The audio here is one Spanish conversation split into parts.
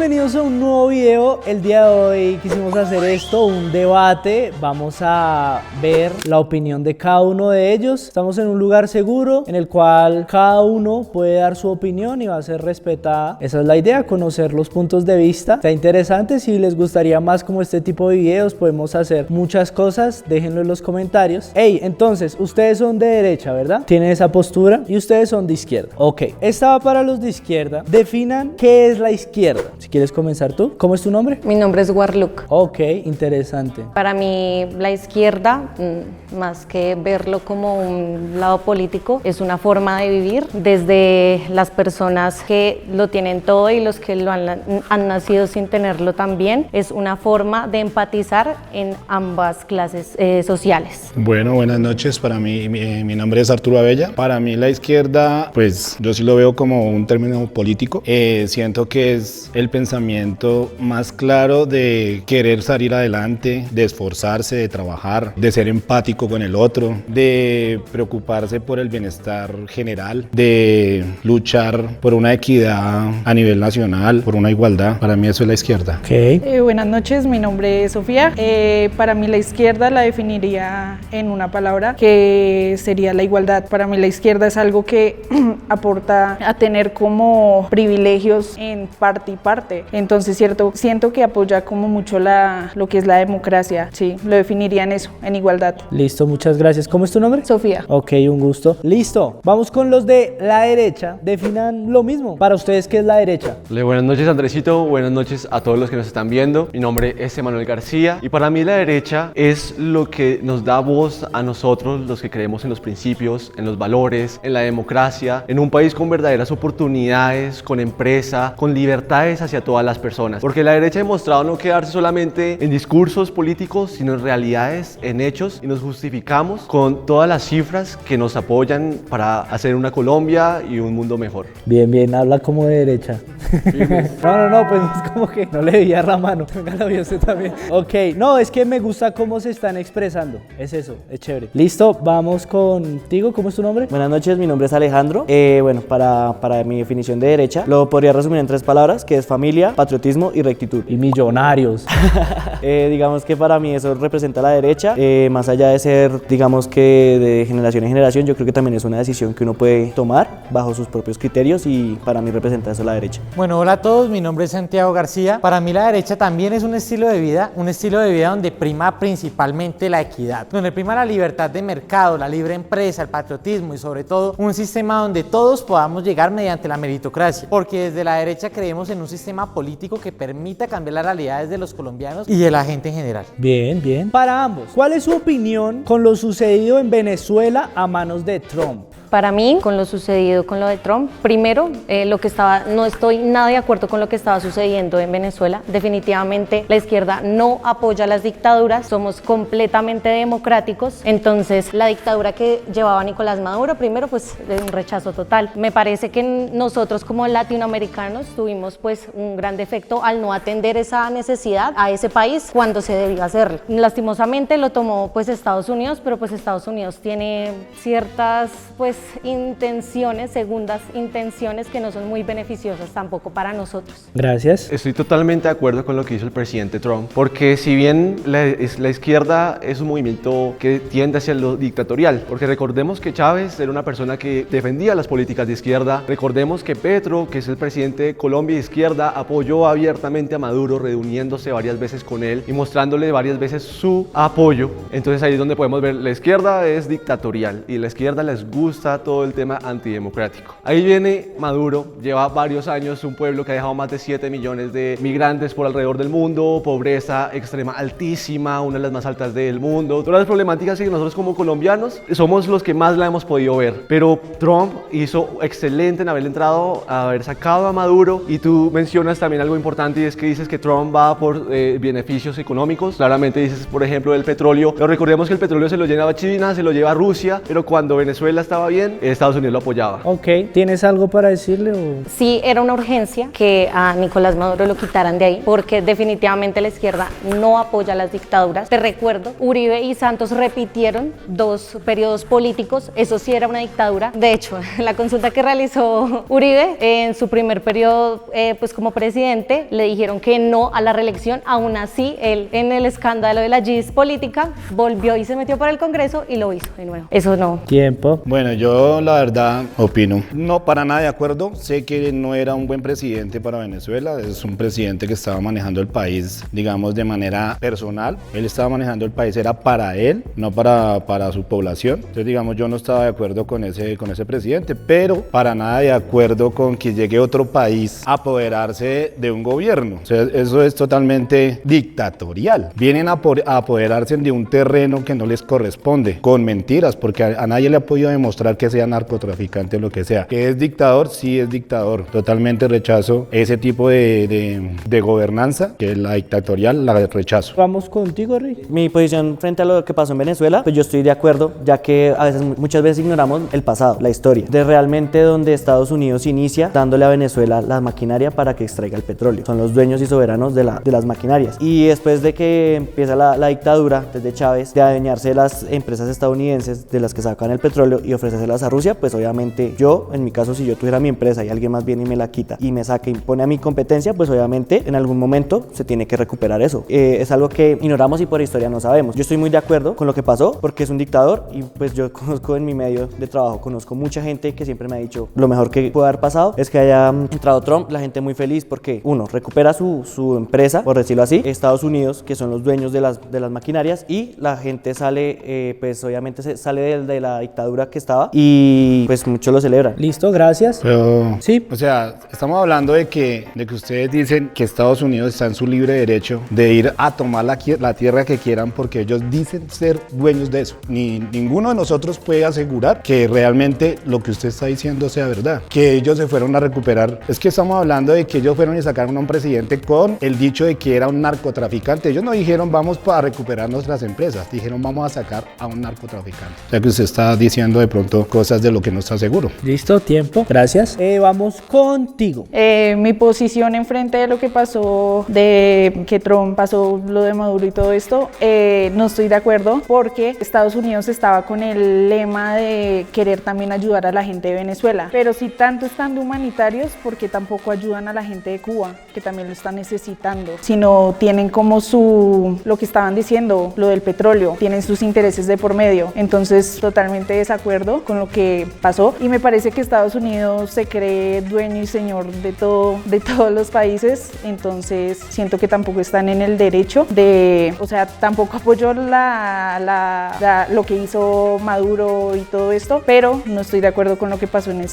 bienvenidos a un nuevo video. El día de hoy quisimos hacer esto, un debate. Vamos a ver la opinión de cada uno de ellos. Estamos en un lugar seguro en el cual cada uno puede dar su opinión y va a ser respetada. Esa es la idea, conocer los puntos de vista. Está interesante. Si les gustaría más como este tipo de videos, podemos hacer muchas cosas. Déjenlo en los comentarios. Hey, entonces, ustedes son de derecha, ¿verdad? Tienen esa postura y ustedes son de izquierda. Ok, esta va para los de izquierda. Definan qué es la izquierda. Si quieres comenzar tú. ¿Cómo es tu nombre? Mi nombre es Warlock. Ok, interesante. Para mí, la izquierda, más que verlo como un lado político, es una forma de vivir desde las personas que lo tienen todo y los que lo han nacido sin tenerlo también. Es una forma de empatizar en ambas clases sociales. Bueno, buenas noches. Para mí, mi nombre es Arturo Abella. Para mí la izquierda, pues yo sí lo veo como un término político. Siento que es el pensamiento más claro de querer salir adelante, de esforzarse, de trabajar, de ser empático con el otro, de preocuparse por el bienestar general, de luchar por una equidad a nivel nacional, por una igualdad. Para mí eso es la izquierda. Ok. Buenas noches, mi nombre es Sofía. Para mí la izquierda la definiría en una palabra que sería la igualdad. Para mí la izquierda es algo que aporta a tener como privilegios en parte y parte. Entonces, siento que apoya como mucho lo que es la democracia. Sí, lo definiría en eso, en igualdad. Listo, muchas gracias. ¿Cómo es tu nombre? Sofía. Ok, un gusto. Listo, vamos con los de la derecha. Definan lo mismo. Para ustedes, ¿qué es la derecha? Buenas noches, Andresito. Buenas noches a todos los que nos están viendo. Mi nombre es Emanuel García y para mí la derecha es lo que nos da voz a nosotros, los que creemos en los principios, en los valores, en la democracia, en un país con verdaderas oportunidades, con empresa, con libertades hacia todas las personas. Porque la derecha ha demostrado no quedarse solamente en discursos políticos, sino en realidades, en hechos, y nos justificamos con todas las cifras que nos apoyan para hacer una Colombia y un mundo mejor. Bien, bien, habla como de derecha. No, pues es como que no le veía la mano. Venga, la vio usted también. Ok, no, es que me gusta cómo se están expresando. Es eso, es chévere. Listo, vamos contigo. ¿Cómo es tu nombre? Buenas noches, mi nombre es Alejandro. Bueno, para mi definición de derecha, lo podría resumir en 3 palabras, que es familia, patriotismo y rectitud. Y millonarios. Digamos que para mí eso representa la derecha. Más allá de ser, digamos que de generación en generación, yo creo que también es una decisión que uno puede tomar bajo sus propios criterios y para mí representa eso la derecha. Bueno, hola a todos, mi nombre es Santiago García. Para mí la derecha también es un estilo de vida donde prima principalmente la equidad, donde prima la libertad de mercado, la libre empresa, el patriotismo y sobre todo un sistema donde todos podamos llegar mediante la meritocracia, porque desde la derecha creemos en un sistema político que permita cambiar las realidades de los colombianos y de la gente en general. Bien, bien. Para ambos, ¿cuál es su opinión con lo sucedido en Venezuela a manos de Trump? Para mí, con lo sucedido con lo de Trump, primero, no estoy nada de acuerdo con lo que estaba sucediendo en Venezuela. Definitivamente la izquierda no apoya las dictaduras, somos completamente democráticos. Entonces, la dictadura que llevaba Nicolás Maduro, primero, pues, de un rechazo total. Me parece que nosotros como latinoamericanos tuvimos pues un gran defecto al no atender esa necesidad a ese país cuando se debía hacerlo. Lastimosamente lo tomó pues Estados Unidos, pero pues Estados Unidos tiene ciertas pues segundas intenciones que no son muy beneficiosas tampoco para nosotros. Gracias. Estoy totalmente de acuerdo con lo que hizo el presidente Trump, porque si bien la izquierda es un movimiento que tiende hacia lo dictatorial, porque recordemos que Chávez era una persona que defendía las políticas de izquierda, recordemos que Petro, que es el presidente de Colombia de izquierda, apoyó abiertamente a Maduro, reuniéndose varias veces con él y mostrándole varias veces su apoyo. Entonces ahí es donde podemos ver, la izquierda es dictatorial y la izquierda les gusta todo el tema antidemocrático. Ahí viene Maduro, lleva varios años, un pueblo que ha dejado más de 7 millones de migrantes por alrededor del mundo, pobreza extrema altísima, una de las más altas del mundo, todas las problemáticas que nosotros como colombianos somos los que más la hemos podido ver. Pero Trump hizo excelente en haber entrado, haber sacado a Maduro, y tú mencionas también algo importante y es que dices que Trump va por beneficios económicos. Claramente dices, por ejemplo, el petróleo, pero recordemos que el petróleo se lo lleva China, se lo lleva Rusia, pero cuando Venezuela estaba bien, Estados Unidos lo apoyaba. Ok, ¿tienes algo para decirle? Sí, era una urgencia que a Nicolás Maduro lo quitaran de ahí, porque definitivamente la izquierda no apoya las dictaduras. Te recuerdo, Uribe y Santos repitieron 2 periodos políticos, eso sí era una dictadura. De hecho, la consulta que realizó Uribe en su primer periodo pues como como presidente, le dijeron que no a la reelección. Aún así, él en el escándalo de la GIS política volvió y se metió para el Congreso y lo hizo de nuevo. Eso no. Tiempo. Bueno, yo la verdad opino, no para nada de acuerdo. Sé que no era un buen presidente para Venezuela, es un presidente que estaba manejando el país, digamos, de manera personal. Él estaba manejando el país, era para él, no para su población. Entonces, digamos, yo no estaba de acuerdo con ese presidente, pero para nada de acuerdo con que llegue otro país a apoderarse de un gobierno. O sea, eso es totalmente dictatorial. Vienen a apoderarse de un terreno que no les corresponde, con mentiras, porque a nadie le ha podido demostrar que sea narcotraficante o lo que sea. ¿Que es dictador? Sí es dictador. Totalmente rechazo ese tipo de gobernanza, que es la dictatorial, la rechazo. Vamos contigo, Rick. Mi posición frente a lo que pasó en Venezuela, pues yo estoy de acuerdo, ya que a veces, muchas veces ignoramos el pasado, la historia, de realmente donde Estados Unidos inicia dándole a Venezuela la maquinaria para que extraiga el petróleo. Son los dueños y soberanos de las maquinarias. Y después de que empieza la dictadura, desde Chávez, de adueñarse de las empresas estadounidenses de las que sacan el petróleo y ofrecérselas a Rusia, pues obviamente yo, en mi caso, si yo tuviera mi empresa y alguien más viene y me la quita y me saca y pone a mi competencia, pues obviamente en algún momento se tiene que recuperar eso. Es algo que ignoramos y por historia no sabemos. Yo estoy muy de acuerdo con lo que pasó porque es un dictador y pues yo conozco en mi medio de trabajo, conozco mucha gente que siempre me ha dicho lo mejor que puede haber pasado es que haya entrado Trump, la gente muy feliz porque uno, recupera su empresa, por decirlo así, Estados Unidos, que son los dueños de las maquinarias, y la gente sale, pues obviamente se sale de la dictadura que estaba y pues muchos lo celebran. Listo, gracias. Pero, Sí. o sea, estamos hablando de que ustedes dicen que Estados Unidos está en su libre derecho de ir a tomar la tierra que quieran porque ellos dicen ser dueños de eso. Ninguno de nosotros puede asegurar que realmente lo que usted está diciendo sea verdad, que ellos se fueron a recuperar. Es que estamos hablando de que ellos fueron y sacaron a un presidente con el dicho de que era un narcotraficante. Ellos no dijeron vamos para recuperar nuestras empresas, dijeron vamos a sacar a un narcotraficante. O sea que usted está diciendo de pronto cosas de lo que no está seguro. Listo, tiempo. Gracias. Vamos contigo. Mi posición en frente de lo que pasó, de que Trump pasó lo de Maduro y todo esto, no estoy de acuerdo porque Estados Unidos estaba con el lema de querer también ayudar a la gente de Venezuela, pero si tanto están de humanitarios, ¿por qué tampoco ayudan a la gente de Cuba, que también lo está necesitando? Si no tienen como lo que estaban diciendo, lo del petróleo, tienen sus intereses de por medio. Entonces, totalmente desacuerdo con lo que pasó y me parece que Estados Unidos se cree dueño y señor de todos los países, entonces siento que tampoco están en el derecho de, o sea, tampoco apoyo lo que hizo Maduro y todo esto, pero no estoy de acuerdo con lo que pasó en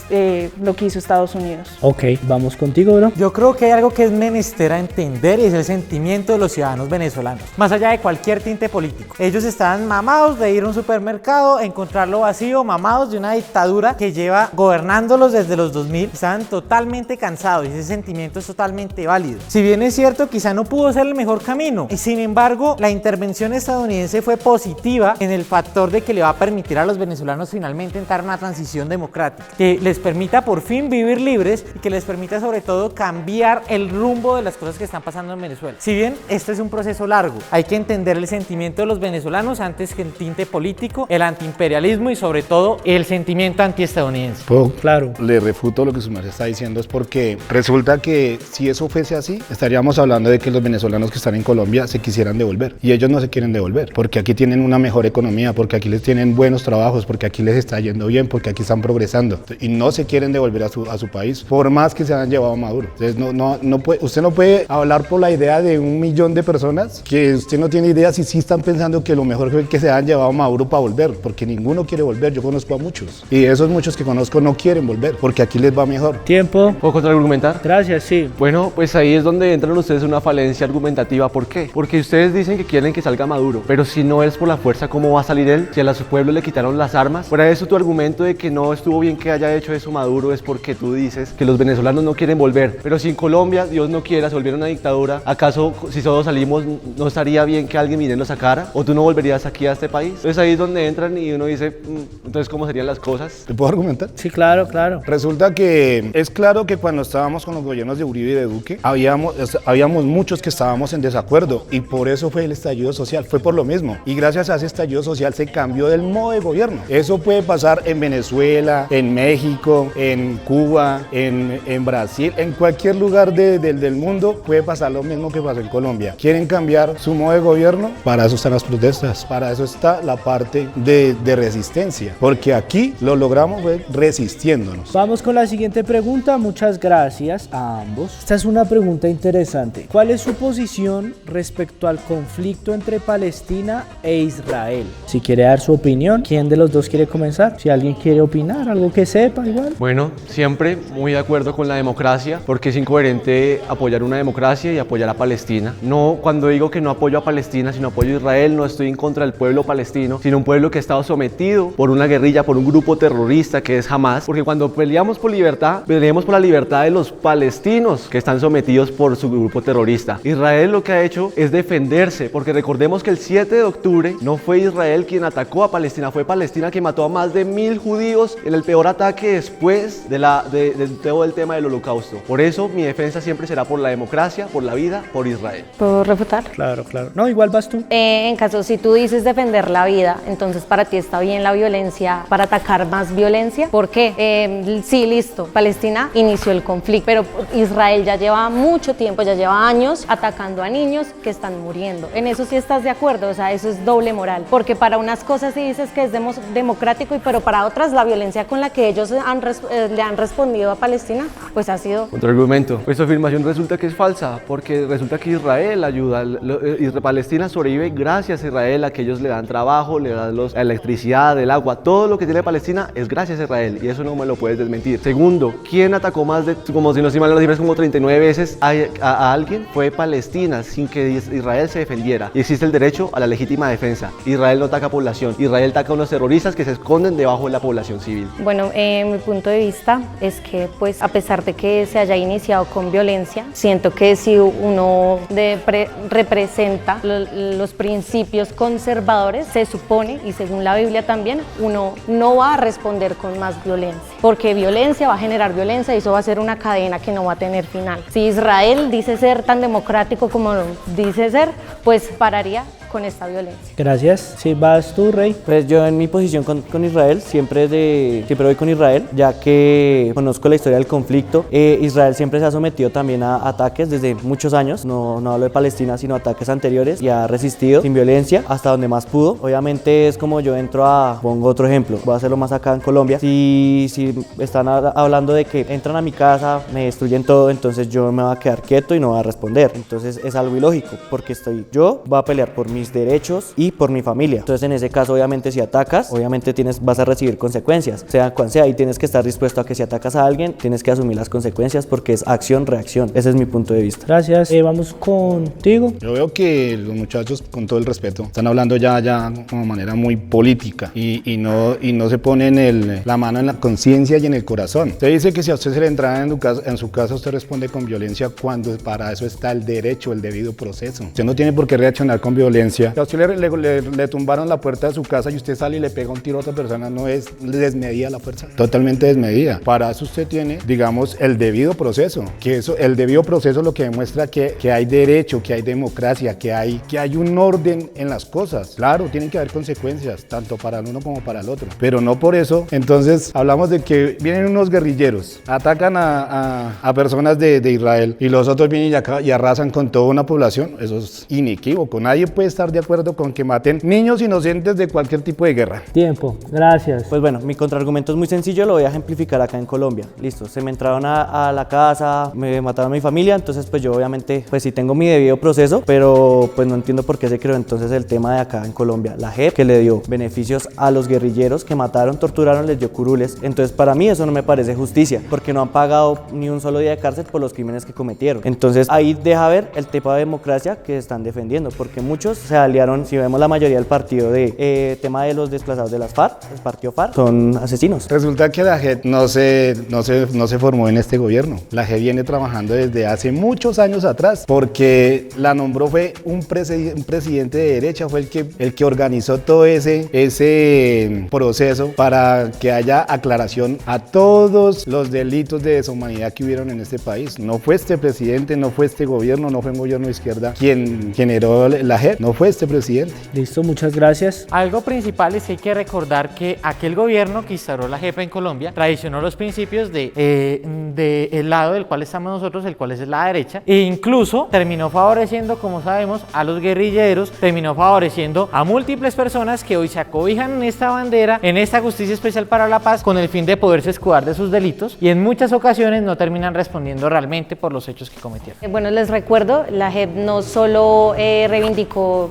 lo que hizo Estados Unidos. Ok, vamos contigo, bro. Yo creo que hay algo que es menester a entender y es el sentimiento de los ciudadanos venezolanos, más allá de cualquier tinte político. Ellos están mamados de ir a un supermercado, encontrarlo vacío, mamados de una dictadura que lleva gobernándolos desde los 2000. Estaban totalmente cansados y ese sentimiento es totalmente válido. Si bien es cierto, quizá no pudo ser el mejor camino, y sin embargo, la intervención estadounidense fue positiva en el factor de que le va a permitir a los venezolanos finalmente entrar en una transición democrática, que les permita por fin vivir libres y que les permita sobre todo cambiar el rumbo de las cosas que están pasando en Venezuela. Si bien este es un proceso largo, hay que entender el sentimiento de los venezolanos antes que el tinte político, el antiimperialismo y sobre todo el sentimiento antiestadounidense. Claro. Le refuto lo que su merced está diciendo, es porque resulta que si eso fuese así, estaríamos hablando de que los venezolanos que están en Colombia se quisieran devolver, y ellos no se quieren devolver, porque aquí tienen una mejor economía, porque aquí les tienen buenos trabajos, porque aquí les está yendo bien, porque aquí están progresando, y no se quieren devolver a su país, por más que se han llevado a Maduro. Entonces usted no puede hablar por la idea de 1 millón de personas que usted no tiene idea si sí están pensando que lo mejor es que se han llevado a Maduro para volver, porque ninguno quiere volver. Yo conozco a muchos, y esos muchos que conozco no quieren volver, porque aquí les va mejor. Tiempo. ¿Puedo contraargumentar? Gracias, sí. Bueno, pues ahí es donde entran ustedes en una falencia argumentativa. ¿Por qué? Porque ustedes dicen que quieren que salga Maduro, pero si no es por la fuerza, ¿cómo va a salir él? Si a su pueblo le quitaron las armas. Fuera eso, tu argumento de que no estuvo bien que haya hecho eso Maduro es porque tú dices que los venezolanos no quieren volver. Pero si en Colombia, Dios no quiera, se volviera una dictadura, ¿acaso si todos salimos no estaría bien que alguien viniera y lo sacara? ¿O tú no volverías aquí a este país? Entonces ahí es donde entran y uno dice, entonces ¿cómo serían las cosas? ¿Te puedo argumentar? Sí, claro, claro. Resulta que es claro que cuando estábamos con los gobiernos de Uribe y de Duque, habíamos muchos que estábamos en desacuerdo, y por eso fue el estallido social, fue por lo mismo. Y gracias a ese estallido social se cambió del modo de gobierno. Eso puede pasar en Venezuela, en México, en Cuba, en Brasil, en cualquier cualquier lugar del mundo puede pasar lo mismo que pasó en Colombia. Quieren cambiar su modo de gobierno, para eso están las protestas, para eso está la parte de resistencia, porque aquí lo logramos resistiéndonos. Vamos con la siguiente pregunta. Muchas gracias a ambos. Esta es una pregunta interesante. ¿Cuál es su posición respecto al conflicto entre Palestina e Israel? Si quiere dar su opinión, ¿quién de los dos quiere comenzar? Si alguien quiere opinar, algo que sepa igual. Bueno, siempre muy de acuerdo con la democracia, porque es incoherente apoyar una democracia y apoyar a Palestina. No, cuando digo que no apoyo a Palestina, sino apoyo a Israel, no estoy en contra del pueblo palestino, sino un pueblo que ha estado sometido por una guerrilla, por un grupo terrorista que es Hamas, porque cuando peleamos por libertad, peleamos por la libertad de los palestinos que están sometidos por su grupo terrorista. Israel lo que ha hecho es defenderse, porque recordemos que el 7 de octubre no fue Israel quien atacó a Palestina, fue Palestina quien mató a más de 1000 judíos en el peor ataque después de todo el tema del holocausto. Por eso mi defensa siempre será por la democracia, por la vida, por Israel. ¿Puedo refutar? Claro, claro. No, igual vas tú. En caso, si tú dices defender la vida, entonces para ti está bien la violencia, para atacar más violencia. ¿Por qué? Sí, listo. Palestina inició el conflicto, pero Israel ya lleva mucho tiempo, ya lleva años atacando a niños que están muriendo. En eso sí estás de acuerdo, o sea, eso es doble moral. Porque para unas cosas sí dices que es democrático, pero para otras la violencia con la que ellos le han respondido a Palestina, pues ha sido... Contraargumento. Esta afirmación resulta que es falsa, porque resulta que Israel ayuda. Palestina sobrevive gracias a Israel, a que ellos le dan trabajo, le dan la electricidad, el agua. Todo lo que tiene Palestina es gracias a Israel, y eso no me lo puedes desmentir. Segundo, ¿quién atacó más de, como si no estoy mal las cifras, como 39 veces a alguien? Fue Palestina, sin que Israel se defendiera. Y existe el derecho a la legítima defensa. Israel no ataca a población, Israel ataca a unos terroristas que se esconden debajo de la población civil. Bueno, mi punto de vista es que, pues, a pesar de que se haya iniciado con violencia, siento que si uno representa los principios conservadores, se supone, y según la Biblia también, uno no va a responder con más violencia, porque violencia va a generar violencia y eso va a ser una cadena que no va a tener final. Si Israel dice ser tan democrático como dice ser, pues pararía con esta violencia. Gracias. Si vas tú, Rey. Pues yo en mi posición con Israel, siempre voy con Israel, ya que conozco la historia del conflicto. Israel siempre se ha sometido también a ataques desde muchos años, no hablo de Palestina, sino ataques anteriores, y ha resistido sin violencia hasta donde más pudo. Obviamente es como yo pongo otro ejemplo, voy a hacerlo más acá en Colombia. Si están hablando de que entran a mi casa, me destruyen todo, entonces yo me voy a quedar quieto y no voy a responder. Entonces es algo ilógico, porque yo voy a pelear por mis derechos y por mi familia. Entonces en ese caso, obviamente, si atacas, obviamente vas a recibir consecuencias, sea cual sea, y tienes que estar dispuesto a que si atacas a alguien, tienes que asumir las consecuencias, porque es acción-reacción. Ese es mi punto de vista. Gracias. Vamos contigo. Yo veo que los muchachos, con todo el respeto, están hablando ya como manera muy política y no se ponen la mano en la conciencia y en el corazón. Usted dice que si a usted se le entra en su casa, usted responde con violencia, cuando para eso está el derecho, el debido proceso. Usted no tiene por qué reaccionar con violencia. Si a usted le tumbaron la puerta de su casa y usted sale y le pega un tiro a otra persona, no es desmedida la fuerza, totalmente desmedida. Para eso usted tiene, digamos, el debido proceso, el debido proceso lo que demuestra que hay derecho, que hay democracia, que hay un orden en las cosas. Claro, tienen que haber consecuencias, tanto para el uno como para el otro, pero no por eso. Entonces hablamos de que vienen unos guerrilleros, atacan a personas de Israel, y los otros vienen y arrasan con toda una población. Eso es inequívoco. Nadie puede estar de acuerdo con que maten niños inocentes de cualquier tipo de guerra. Tiempo. Gracias. Pues bueno, mi contraargumento es muy sencillo, lo voy a ejemplificar acá en Colombia. Listo, se me entraron a la casa, me mataron a mi familia, entonces pues yo obviamente pues sí tengo mi debido proceso, pero pues no entiendo por qué se creó entonces el tema de acá en Colombia. La JEP, que le dio beneficios a los guerrilleros que mataron, torturaron, les dio curules. Entonces para mí eso no me parece justicia, porque no han pagado ni un solo día de cárcel por los crímenes que cometieron. Entonces ahí deja ver el tipo de democracia que están defendiendo, porque muchos se aliaron, si vemos la mayoría del partido tema de los desplazados de las FARC, el partido FARC, son asesinos. Resulta que la JEP no se formó en este gobierno. La JEP viene trabajando desde hace muchos años atrás, porque la nombró fue un presidente de derecha, fue el que organizó todo ese proceso para que haya aclaración a todos los delitos de deshumanidad que hubieron en este país. No fue este presidente, no fue este gobierno, no fue un gobierno de izquierda quien generó la JEP, no fue este presidente. Listo, muchas gracias. Algo principal es que hay que recordar que aquel gobierno que instauró la JEP en Colombia traicionó los principios de el lado del cual estamos nosotros, el cual es la derecha, e incluso terminó favoreciendo, como sabemos, a los guerrilleros, terminó favoreciendo a múltiples personas que hoy se acobijan en esta bandera, en esta justicia especial para la paz, con el fin de poderse escudar de sus delitos, y en muchas ocasiones no terminan respondiendo realmente por los hechos que cometieron. Bueno, les recuerdo, la JEP no solo reivindicó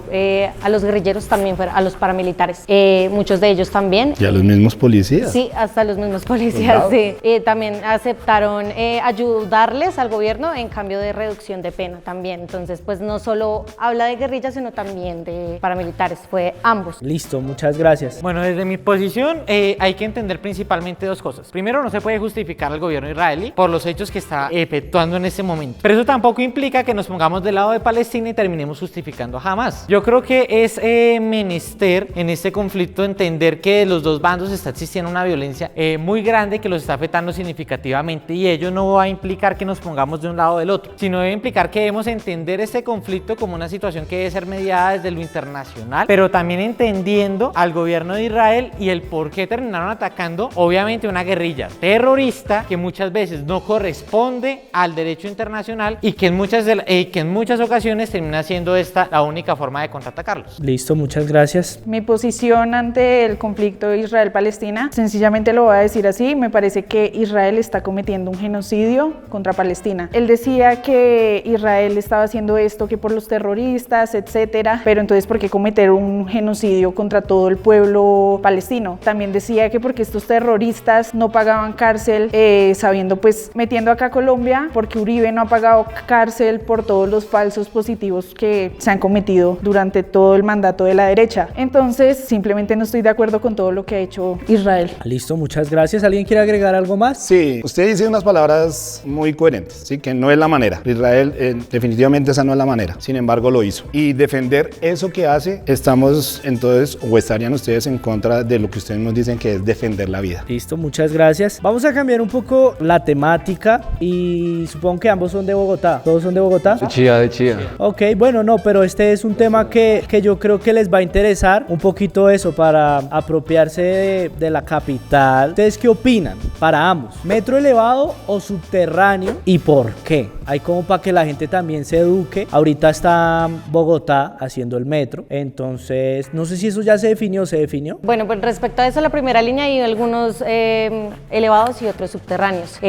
a los guerrilleros, también a los paramilitares, muchos de ellos también. Y a los mismos policías. Sí, hasta los mismos policías, sí. También aceptaron ayudarles al gobierno en cambio de reducción de pena también. Entonces, pues no solo habla de guerrillas, sino también de paramilitares, fue ambos. Listo, muchas gracias. Bueno, desde mi posición hay que entender principalmente dos cosas. Primero, no se puede justificar al gobierno israelí por los hechos que está efectuando en este momento. Pero eso tampoco implica que nos pongamos del lado de Palestina y terminemos justificando a Hamás. Yo creo que es menester en este conflicto entender que de los dos bandos está existiendo una violencia muy grande que los está afectando significativamente, y ello no va a implicar que nos pongamos de un lado o del otro, sino debe implicar que debemos entender este conflicto como una situación que debe ser mediada desde lo internacional, pero también entendiendo al gobierno de Israel y el por qué terminaron atacando, obviamente, una guerrilla terrorista que muchas veces no corresponde al derecho internacional y que en muchas ocasiones termina siendo esta la única forma de contraatacarlos. Listo, muchas gracias. Mi posición ante el conflicto Israel-Palestina, sencillamente lo voy a decir así, me parece que Israel está cometiendo un genocidio contra Palestina. Él decía que Israel estaba haciendo esto que por los terroristas, etcétera, pero entonces ¿por qué cometer un genocidio contra todo el pueblo palestino? También decía que porque estos terroristas no pagaban cárcel, sabiendo pues, metiendo acá a Colombia, porque Uribe no ha pagado cárcel por todos los falsos positivos que se han cometido durante todo el mandato de la derecha. Entonces, simplemente no estoy de acuerdo con todo lo que ha hecho Israel. Listo, muchas gracias. ¿Alguien quiere agregar algo más? Sí, usted dice unas palabras muy coherentes, ¿sí? Que no es la manera. Israel, definitivamente esa no es la manera. Sin embargo, lo hizo. Y defender eso que hace, estamos entonces, o estarían ustedes en contra de lo que ustedes nos dicen que es defender la vida. Listo, muchas gracias. Vamos a cambiar un poco la temática y supongo que ambos son de Bogotá. ¿Todos son de Bogotá? De Chía, de Chía. Ok, bueno, no, pero este es un tema que yo creo que les va a interesar un poquito eso para apropiarse de la capital. ¿Ustedes qué opinan? Para ambos, ¿metro elevado o subterráneo y por qué? Hay como para que la gente también se eduque. Ahorita está Bogotá haciendo el metro, entonces no sé si eso ya se definió. Bueno, pues respecto a eso, la primera línea hay algunos elevados y otros subterráneos.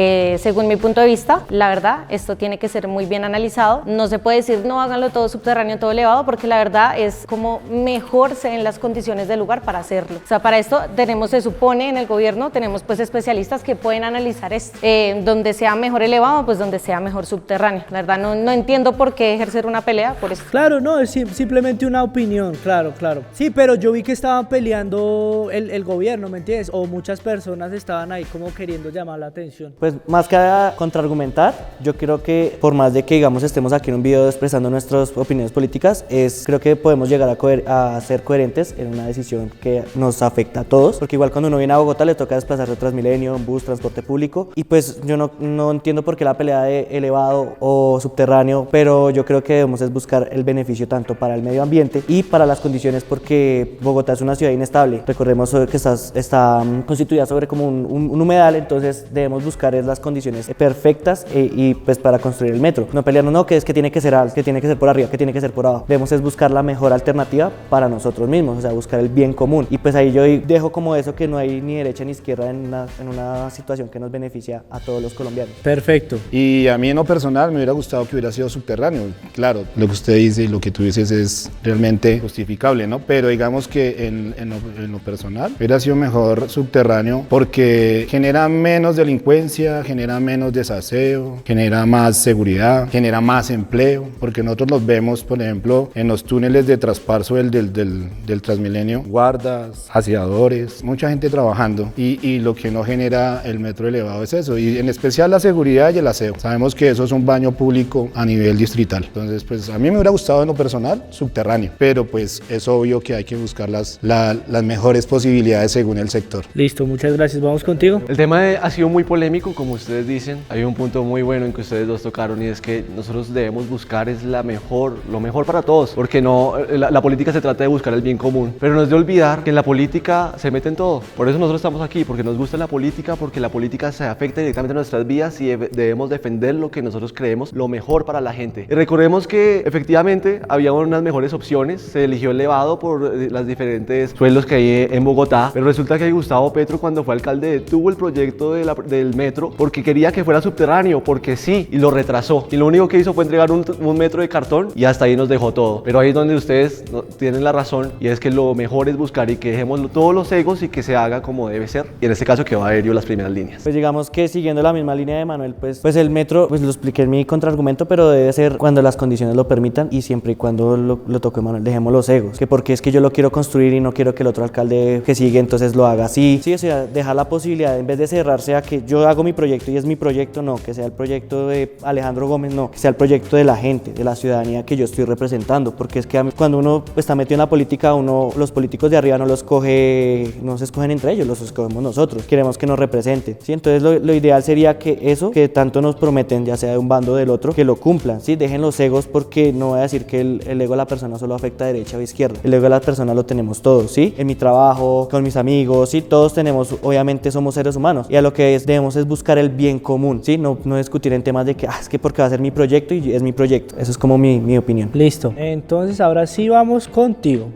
Según mi punto de vista, la verdad, esto tiene que ser muy bien analizado. No se puede decir, no, háganlo todo subterráneo, todo elevado, porque la verdad es como mejor se ven las condiciones del lugar para hacerlo. O sea, para esto tenemos, se supone en el gobierno, tenemos pues especialistas que pueden analizar esto. Donde sea mejor elevado, pues donde sea mejor subterráneo. La verdad, no entiendo por qué ejercer una pelea por eso. Claro, no, es simplemente una opinión, claro. Sí, pero yo vi que estaban peleando el gobierno, ¿me entiendes? O muchas personas estaban ahí como queriendo llamar la atención. Pues más que a contraargumentar, yo creo que por más de que digamos estemos aquí en un video expresando nuestras opiniones políticas, creo que podemos llegar a ser coherentes en una decisión que nos afecta a todos, porque igual cuando uno viene a Bogotá le toca desplazarse Transmilenio, en bus, transporte público, y pues yo no entiendo por qué la pelea de elevado o subterráneo, pero yo creo que debemos es buscar el beneficio tanto para el medio ambiente y para las condiciones, porque Bogotá es una ciudad inestable. Recordemos que está constituida sobre como un humedal, entonces debemos buscar las condiciones perfectas y pues para construir el metro. No pelearnos, no, que es que tiene que ser alto, que tiene que ser por arriba, que tiene que ser por abajo. Debemos es buscar la mejor alternativa para nosotros mismos, o sea, buscar el bien común. Y pues ahí yo dejo como eso, que no hay ni derecha ni izquierda en una situación que nos beneficia a todos los colombianos. Perfecto. Y a mí en lo personal me hubiera gustado que hubiera sido subterráneo. Claro, lo que usted dice y lo que tú dices es realmente justificable, ¿no? Pero digamos que en lo personal hubiera sido mejor subterráneo porque genera menos delincuencia, genera menos desaseo, genera más seguridad, genera más empleo, porque nosotros los vemos, por ejemplo, en los túneles de traspaso del Transmilenio, guardas, aseadores, mucha gente trabajando y lo que no genera el metro elevado es eso, y en especial la seguridad y el aseo. Sabemos que eso es un baño público a nivel distrital, entonces pues a mí me hubiera gustado en lo personal subterráneo, pero pues es obvio que hay que buscar las mejores posibilidades según el sector. Listo, muchas gracias, vamos contigo. El tema ha sido muy polémico, como ustedes dicen. Hay un punto muy bueno en que ustedes dos tocaron y es que nosotros debemos buscar lo mejor para todos, porque no, la política se trata de buscar el bien común, pero no es de olvidar que en la política se mete en todo. Por eso nosotros estamos aquí, porque nos gusta la política, porque la política se afecta directamente a nuestras vidas y debemos defender lo que nosotros creemos lo mejor para la gente. Y recordemos que efectivamente había unas mejores opciones, se eligió elevado por las diferentes sueldos que hay en Bogotá, pero resulta que Gustavo Petro, cuando fue alcalde, detuvo el proyecto del metro porque quería que fuera subterráneo, porque sí, y lo retrasó, y lo único que hizo fue entregar un metro de cartón y hasta ahí nos dejó todo. Pero ahí es donde ustedes tienen la razón, y es que lo mejor es buscar y que dejemos todos los egos y que se haga como debe ser, y en este caso quedó aéreo las primeras líneas. Pues digamos que siguiendo la misma línea de Manuel, pues el metro, pues lo expliqué en mi contraargumento, pero debe ser cuando las condiciones lo permitan y siempre y cuando lo toque Manuel, dejemos los egos, que porque es que yo lo quiero construir y no quiero que el otro alcalde que sigue entonces lo haga así. Sí, o sea, dejar la posibilidad, en vez de cerrarse a que yo hago mi proyecto y es mi proyecto, no, que sea el proyecto de Alejandro Gómez, no, que sea el proyecto de la gente, de la ciudadanía que yo estoy representando, porque es que cuando uno está metido en la política, los políticos de arriba no se escogen entre ellos, los escogemos nosotros, queremos que nos representen, ¿sí? Entonces lo ideal sería que eso que tanto nos prometen, ya sea de un bando o del otro, que lo cumplan, ¿sí? Dejen los egos, porque no voy a decir que el ego de la persona solo afecta a derecha o izquierda, el ego de la persona lo tenemos todos, ¿sí? En mi trabajo, con mis amigos, ¿sí? Todos tenemos, obviamente somos seres humanos, y a lo que debemos es buscar el bien común, ¿sí? No discutir en temas de que, es que porque va a ser mi proyecto y es mi proyecto. Eso es como mi opinión. Listo. Entonces ahora sí vamos contigo.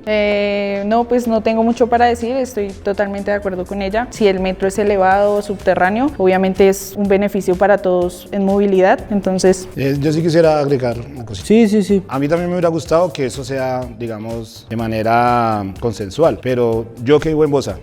No, pues no tengo mucho para decir, estoy totalmente de acuerdo con ella. Si el metro es elevado o subterráneo, obviamente es un beneficio para todos en movilidad, entonces... Yo sí quisiera agregar una cosita. Sí. A mí también me hubiera gustado que eso sea, digamos, de manera consensual, pero yo vivo en Bosa,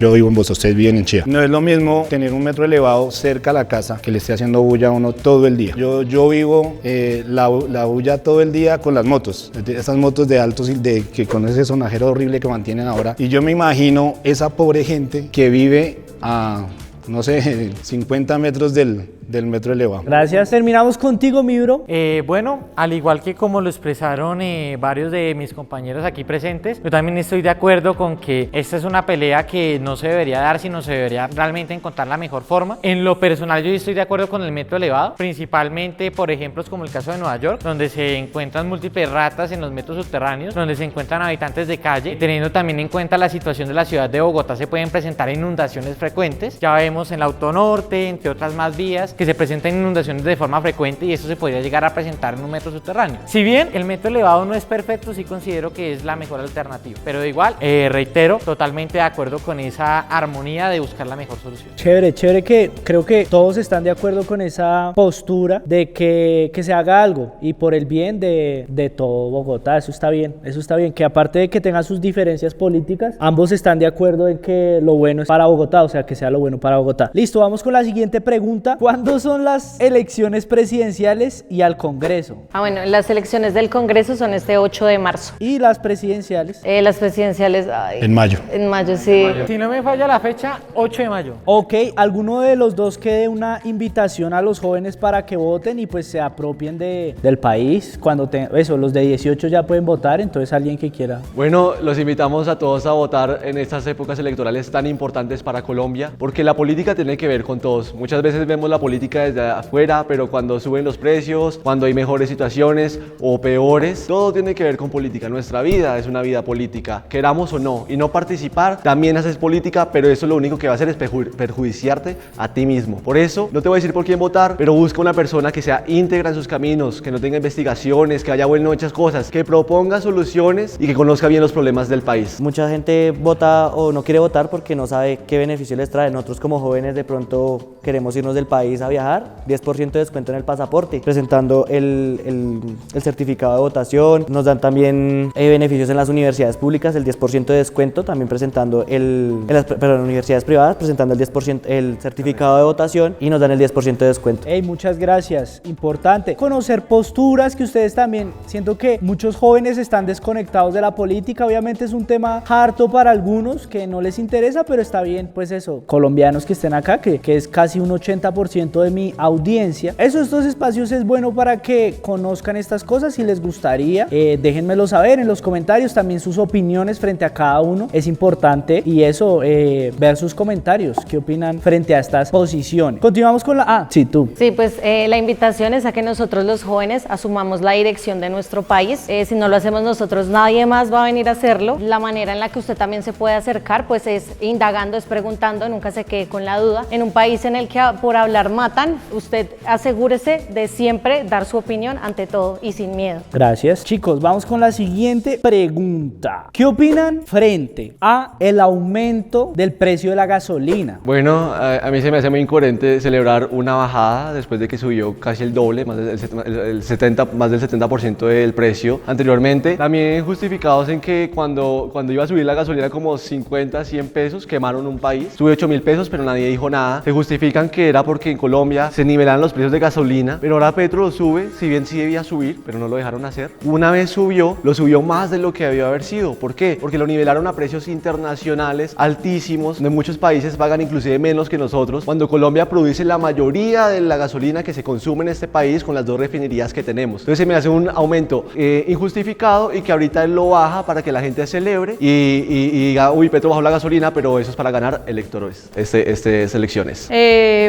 ustedes viven en Chía. No es lo mismo tener un metro elevado cerca a la casa que le esté haciendo bulla a uno todo el día. Yo vivo la bulla todo el día con las motos, esas motos de altos que con ese sonajero horrible que mantienen ahora, y yo me imagino esa pobre gente que vive a, no sé, 50 metros del metro elevado. Gracias. Terminamos contigo, mi bro. Bueno, al igual que como lo expresaron varios de mis compañeros aquí presentes, yo también estoy de acuerdo con que esta es una pelea que no se debería dar, sino se debería realmente encontrar la mejor forma. En lo personal, yo estoy de acuerdo con el metro elevado, principalmente por ejemplos como el caso de Nueva York, donde se encuentran múltiples ratas en los metros subterráneos, donde se encuentran habitantes de calle. Teniendo también en cuenta la situación de la ciudad de Bogotá, se pueden presentar inundaciones frecuentes. Ya vemos en la Autonorte, entre otras más vías, que se presentan inundaciones de forma frecuente, y esto se podría llegar a presentar en un metro subterráneo. Si bien el metro elevado no es perfecto, sí considero que es la mejor alternativa, pero igual, reitero, totalmente de acuerdo con esa armonía de buscar la mejor solución. Chévere que creo que todos están de acuerdo con esa postura de que se haga algo y por el bien de todo Bogotá. Eso está bien, que aparte de que tengan sus diferencias políticas, ambos están de acuerdo en que lo bueno es para Bogotá, o sea, que sea lo bueno para Bogotá. Listo, vamos con la siguiente pregunta. ¿Cuándo son las elecciones presidenciales y al Congreso? Bueno, las elecciones del Congreso son este 8 de marzo. ¿Y las presidenciales? Las presidenciales... En mayo. En mayo, sí. Si no me falla la fecha, 8 de mayo. Ok, ¿alguno de los dos que dé una invitación a los jóvenes para que voten y pues se apropien del país? Los de 18 ya pueden votar, entonces alguien que quiera. Bueno, los invitamos a todos a votar en estas épocas electorales tan importantes para Colombia, porque la política tiene que ver con todos. Muchas veces vemos la política desde afuera, pero cuando suben los precios, cuando hay mejores situaciones o peores, todo tiene que ver con política. Nuestra vida es una vida política, queramos o no, y no participar también haces política, pero eso lo único que va a hacer es perjudiciarte a ti mismo. Por eso, no te voy a decir por quién votar, pero busca una persona que sea íntegra en sus caminos, que no tenga investigaciones, que haya bueno hechas cosas, que proponga soluciones y que conozca bien los problemas del país. Mucha gente vota o no quiere votar porque no sabe qué beneficio les trae. Nosotros como jóvenes de pronto queremos irnos del país a viajar, 10% de descuento en el pasaporte, presentando el certificado de votación. Nos dan también beneficios en las universidades públicas, el 10% de descuento, también presentando en las universidades privadas, presentando el 10%, el certificado de votación, y nos dan el 10% de descuento. Hey, muchas gracias. Importante conocer posturas, que ustedes también, siento que muchos jóvenes están desconectados de la política. Obviamente es un tema harto para algunos que no les interesa, pero está bien, pues eso, colombianos que estén acá, que es casi un 80% conocimiento de mi audiencia. Estos espacios es bueno para que conozcan estas cosas. Si les gustaría, déjenmelo saber en los comentarios. También sus opiniones frente a cada uno es importante, y eso, ver sus comentarios, qué opinan frente a estas posiciones. Continuamos con la... sí, tú. Sí, pues la invitación es a que nosotros los jóvenes asumamos la dirección de nuestro país. Si no lo hacemos nosotros, nadie más va a venir a hacerlo. La manera en la que usted también se puede acercar, pues es indagando, es preguntando, nunca se quede con la duda. En un país en el que por hablar matan, usted asegúrese de siempre dar su opinión ante todo y sin miedo. Gracias. Chicos, vamos con la siguiente pregunta. ¿Qué opinan frente a el aumento del precio de la gasolina? Bueno, a mí se me hace muy incoherente celebrar una bajada después de que subió casi el doble, más del 70% del precio anteriormente. También justificados en que cuando iba a subir la gasolina como 50, 100 pesos, quemaron un país. Sube 8.000 pesos, pero nadie dijo nada. Se justifican que era porque en Colombia se nivelan los precios de gasolina, pero ahora Petro lo sube, si bien sí debía subir, pero no lo dejaron hacer. Una vez subió, lo subió más de lo que debió haber sido. ¿Por qué? Porque lo nivelaron a precios internacionales altísimos, donde muchos países pagan inclusive menos que nosotros, cuando Colombia produce la mayoría de la gasolina que se consume en este país con las 2 refinerías que tenemos. Entonces se me hace un aumento injustificado, y que ahorita él lo baja para que la gente celebre y diga, uy, Petro bajó la gasolina, pero eso es para ganar electores, estas elecciones.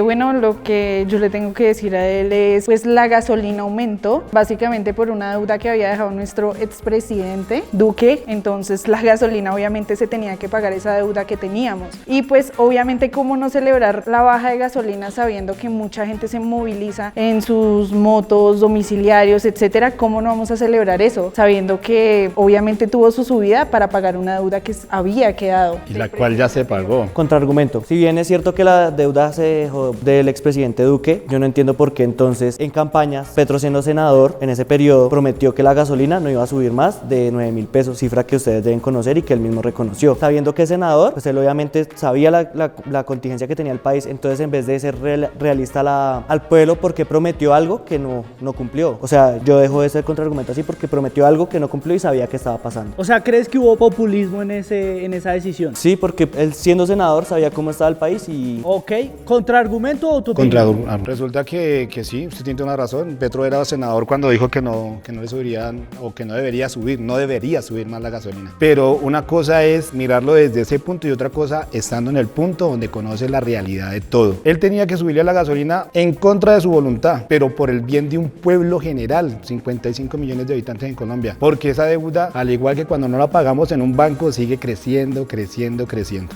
Bueno, lo que yo le tengo que decir a él es, pues la gasolina aumentó, básicamente por una deuda que había dejado nuestro expresidente Duque. Entonces la gasolina obviamente se tenía que pagar esa deuda que teníamos. Y pues obviamente, cómo no celebrar la baja de gasolina sabiendo que mucha gente se moviliza en sus motos, domiciliarios, etcétera. ¿Cómo no vamos a celebrar eso? Sabiendo que obviamente tuvo su subida para pagar una deuda que había quedado. Y la cual ya se pagó. Contraargumento. Si bien es cierto que la deuda se dejó del expresidente Duque, yo no entiendo por qué entonces en campañas Petro, siendo senador en ese periodo, prometió que la gasolina no iba a subir más de 9.000 pesos, cifra que ustedes deben conocer y que él mismo reconoció. Sabiendo que es senador, pues él obviamente sabía la contingencia que tenía el país. Entonces, en vez de ser realista al pueblo, porque prometió algo que no cumplió. O sea, yo dejo de ser contraargumento así, porque prometió algo que no cumplió y sabía que estaba pasando. O sea, ¿crees que hubo populismo en esa decisión? Sí, porque él, siendo senador, sabía cómo estaba el país y... Ok, ¿contraargumento o tu opinión? Resulta que sí, usted tiene una razón. Petro era senador cuando dijo que no le subirían, o que no debería subir más la gasolina. Pero una cosa es mirarlo desde ese punto, y otra cosa estando en el punto donde conoce la realidad de todo. Él tenía que subirle a la gasolina en contra de su voluntad, pero por el bien de un pueblo general, 55 millones de habitantes en Colombia, porque esa deuda, al igual que cuando no la pagamos en un banco, sigue creciendo.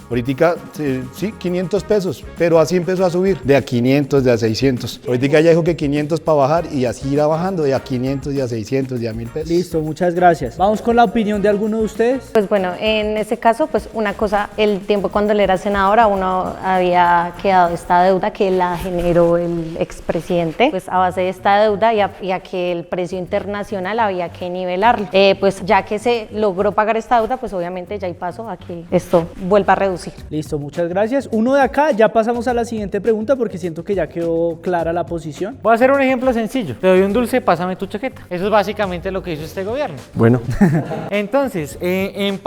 Ahorita, sí, 500 pesos, pero así empezó a subir, de a 500, de a 600. Ahorita ya dijo que 500 para bajar, y así irá bajando, de a 500, de a 600, de a 1.000 pesos. Listo, muchas gracias. Vamos con la opinión de alguno de ustedes. Pues bueno, en ese caso, pues una cosa, el tiempo cuando él era senador, aún no había quedado esta deuda que la generó el expresidente, pues a base de esta deuda y a que el precio internacional había que nivelarlo. Pues ya que se logró pagar esta deuda, pues obviamente ya hay paso a que esto vuelva a reducir. Listo, muchas gracias. Uno de acá, ya pasamos a la siguiente pregunta porque siento que ya quedó clara la posición. Voy a hacer un ejemplo sencillo. Te doy un dulce, pásame tu chaqueta. Eso es básicamente lo que hizo este gobierno. Bueno. Entonces, en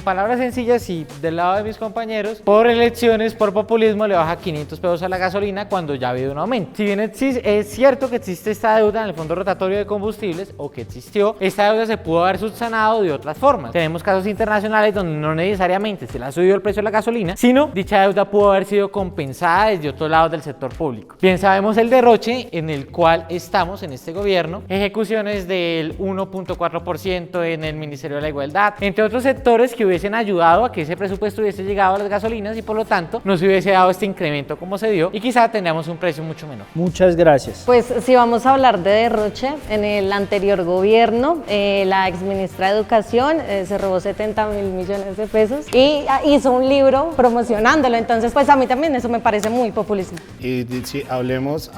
palabras sencillas y del lado de mis compañeros, por elecciones, por populismo, le baja 500 pesos a la gasolina cuando ya ha habido un aumento. Si bien es cierto que existe esta deuda en el Fondo Rotatorio de Combustibles, o que existió, esta deuda se pudo haber subsanado de otras formas. Tenemos casos internacionales donde no necesariamente se le ha subido el precio de la gasolina, sino dicha deuda pudo haber sido compensada desde otros lados del sector público. Bien sabemos el derroche en el cual estamos en este gobierno, ejecuciones del 1.4% en el Ministerio de la Igualdad, entre otros sectores que hubiesen ayudado a que ese presupuesto hubiese llegado a las gasolinas y por lo tanto no se hubiese dado este incremento como se dio, y quizá tendríamos un precio mucho menor. Muchas gracias. Pues si vamos a hablar de derroche, en el anterior gobierno, la exministra de Educación se robó 70.000 millones de pesos y hizo un libro promocionándolo. Entonces, pues a mí también eso me parece muy populismo. Y si hablemos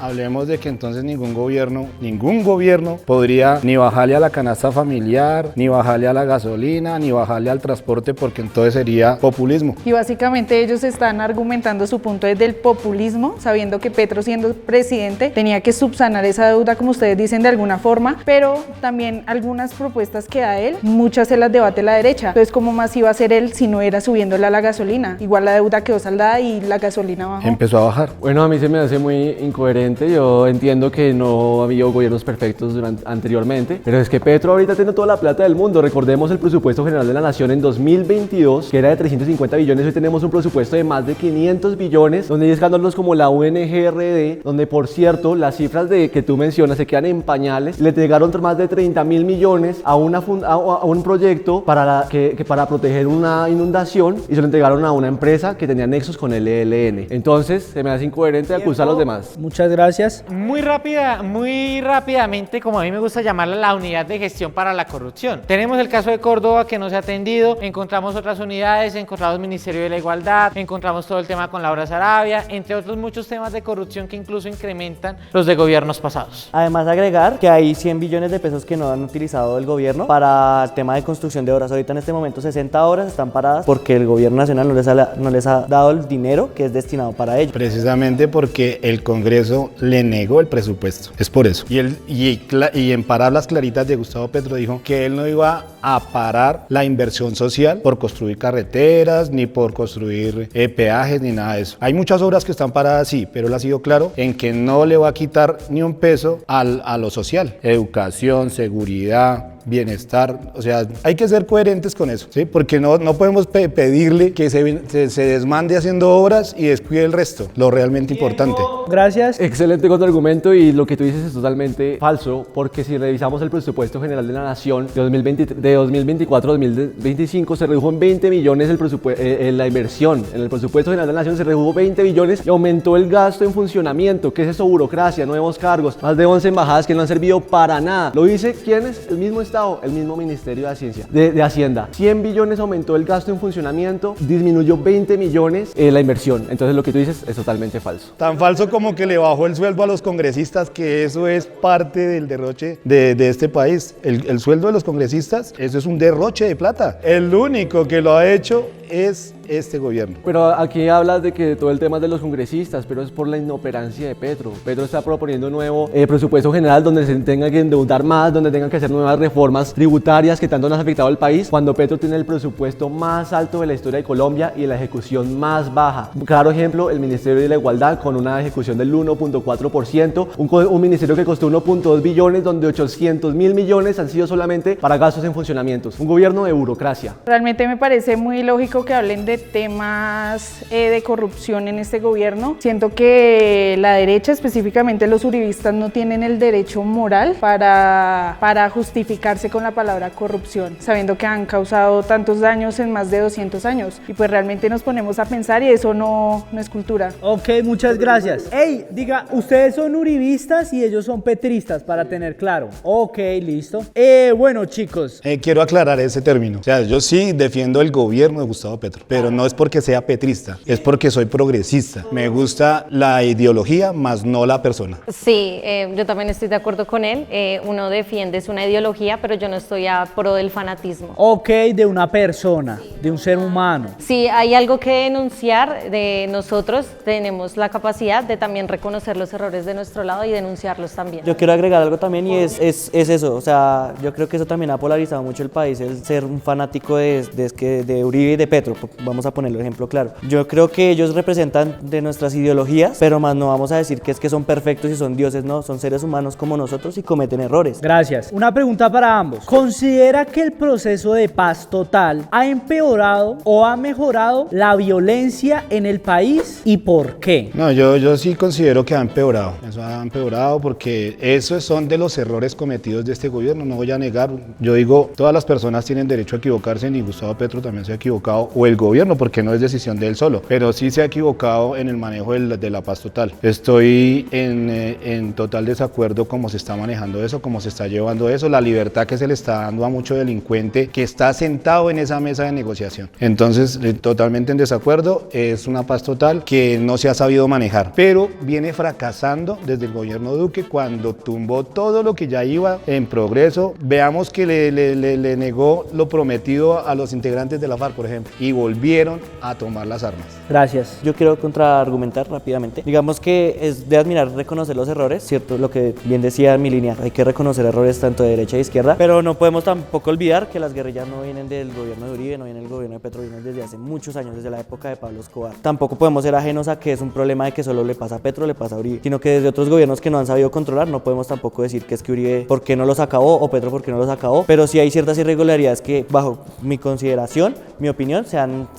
de que entonces ningún gobierno podría ni bajarle a la canasta familiar, ni bajarle a la gasolina, ni bajarle al transporte, porque entonces sería populismo. Y básicamente ellos están argumentando su punto desde el populismo, sabiendo que Petro, siendo presidente, tenía que subsanar esa deuda, como ustedes dicen, de alguna forma, pero también algunas propuestas que da él, muchas se las debate la derecha. Entonces, ¿cómo más iba a hacer él si no era subiéndole a la gasolina? Igual la deuda quedó saldada y la gasolina bajó. Empezó a bajar. Bueno, a mí se me hace muy incoherente. Yo entiendo que no había gobiernos perfectos anteriormente, pero es que Petro ahorita tiene toda la plata del mundo. Recordemos el presupuesto general de la nación en 2022, que era de 350 billones. Hoy tenemos un presupuesto de más de 500 billones, donde hay escándalos como la UNGRD, donde por cierto las cifras que tú mencionas se quedan en pañales. Le entregaron más de 30.000 millones a un proyecto para proteger una inundación, y se lo entregaron a una empresa que tenía nexos con el ELN. Entonces se me hace incoherente acusar a los demás. Muchas gracias. Muy rápidamente, como a mí me gusta llamarla, la unidad de gestión para la corrupción. Tenemos el caso de Córdoba, que no se ha atendido, encontramos otras unidades, encontramos el Ministerio de la Igualdad, encontramos todo el tema con Laura Sarabia, entre otros muchos temas de corrupción que incluso incrementan los de gobiernos pasados. Además, agregar que hay 100 billones de pesos que no han utilizado el gobierno para el tema de construcción de obras. Ahorita en este momento 60 obras están paradas porque el gobierno nacional no les ha dado el dinero que es destinado para ello. Precisamente porque el Congreso le negó el presupuesto. Es por eso. Y en palabras claritas de Gustavo Petro dijo que él no iba a parar la inversión social por construir carreteras, ni por construir peajes, ni nada de eso. Hay muchas obras que están paradas, sí, pero él ha sido claro en que no le va a quitar ni un peso a lo social. Educación, seguridad, bienestar, o sea, hay que ser coherentes con eso, ¿sí? Porque no podemos pedirle que se desmande haciendo obras y descuide el resto, lo realmente importante. Gracias. Excelente contraargumento, y lo que tú dices es totalmente falso, porque si revisamos el presupuesto general de la nación de 2024 a 2025, se redujo en 20 millones la inversión. En el presupuesto general de la nación se redujo 20 billones y aumentó el gasto en funcionamiento. ¿Qué es eso? Burocracia, nuevos cargos, más de 11 embajadas que no han servido para nada. ¿Lo dice quién es? El mismo Estado, el mismo Ministerio de Hacienda. 100 billones aumentó el gasto en funcionamiento, disminuyó 20 millones la inversión. Entonces lo que tú dices es totalmente falso. Tan falso como que le bajó el sueldo a los congresistas, que eso es parte del derroche de este país. El sueldo de los congresistas, eso es un derroche de plata. El único que lo ha hecho es este gobierno. Pero aquí hablas de que todo el tema es de los congresistas, pero es por la inoperancia de Petro. Petro está proponiendo un nuevo presupuesto general donde se tenga que endeudar más, donde tengan que hacer nuevas reformas tributarias que tanto nos han afectado al país, cuando Petro tiene el presupuesto más alto de la historia de Colombia y la ejecución más baja. Un claro ejemplo, el Ministerio de la Igualdad, con una ejecución del 1.4%, un ministerio que costó 1.2 billones, donde 800.000 millones han sido solamente para gastos en funcionamientos. Un gobierno de burocracia. Realmente me parece muy lógico que hablen de temas de corrupción en este gobierno. Siento que la derecha, específicamente los uribistas, no tienen el derecho moral para justificarse con la palabra corrupción, sabiendo que han causado tantos daños en más de 200 años. Y pues realmente nos ponemos a pensar y eso no es cultura. Ok, muchas gracias. Ey, diga, ustedes son uribistas y ellos son petristas, para tener claro. Ok, listo. Bueno, chicos. Quiero aclarar ese término. O sea, yo sí defiendo el gobierno de Gustavo Petro, pero no es porque sea petrista, es porque soy progresista. Me gusta la ideología, más no la persona. Sí, yo también estoy de acuerdo con él. Uno defiende una ideología, pero yo no estoy a pro del fanatismo. Ok, de una persona, de un ser humano. Si hay algo que denunciar, de nosotros tenemos la capacidad de también reconocer los errores de nuestro lado y denunciarlos también. Yo quiero agregar algo también, y es eso, o sea, yo creo que eso también ha polarizado mucho el país, el ser un fanático de Uribe y de Petro, vamos a ponerlo ejemplo claro. Yo creo que ellos representan de nuestras ideologías, pero más no vamos a decir que es que son perfectos y son dioses, no, son seres humanos como nosotros y cometen errores. Gracias. Una pregunta para ambos. ¿Considera que el proceso de paz total ha empeorado o ha mejorado la violencia en el país, y por qué? No, yo sí considero que ha empeorado. Eso ha empeorado porque esos son de los errores cometidos de este gobierno, no voy a negar. Yo digo, todas las personas tienen derecho a equivocarse, y Gustavo Petro también se ha equivocado, o el gobierno, porque no es decisión de él solo, pero sí se ha equivocado en el manejo de la paz total. Estoy en total desacuerdo cómo se está manejando eso, cómo se está llevando eso, la libertad que se le está dando a mucho delincuente que está sentado en esa mesa de negociación. Entonces, totalmente en desacuerdo. Es una paz total que no se ha sabido manejar, pero viene fracasando desde el gobierno Duque, cuando tumbó todo lo que ya iba en progreso. Veamos que le negó lo prometido a los integrantes de la FARC, por ejemplo, y volvió volvieron a tomar las armas. Gracias. Yo quiero contraargumentar rápidamente. Digamos que es de admirar reconocer los errores, ¿cierto? Lo que bien decía en mi línea, hay que reconocer errores tanto de derecha e izquierda, pero no podemos tampoco olvidar que las guerrillas no vienen del gobierno de Uribe, no vienen del gobierno de Petro, vienen desde hace muchos años, desde la época de Pablo Escobar. Tampoco podemos ser ajenos a que es un problema de que solo le pasa a Petro, le pasa a Uribe, sino que desde otros gobiernos que no han sabido controlar, no podemos tampoco decir que es que Uribe, ¿por qué no los acabó? O Petro, ¿por qué no los acabó? Pero sí hay ciertas irregularidades que, bajo mi consideración, mi opinión,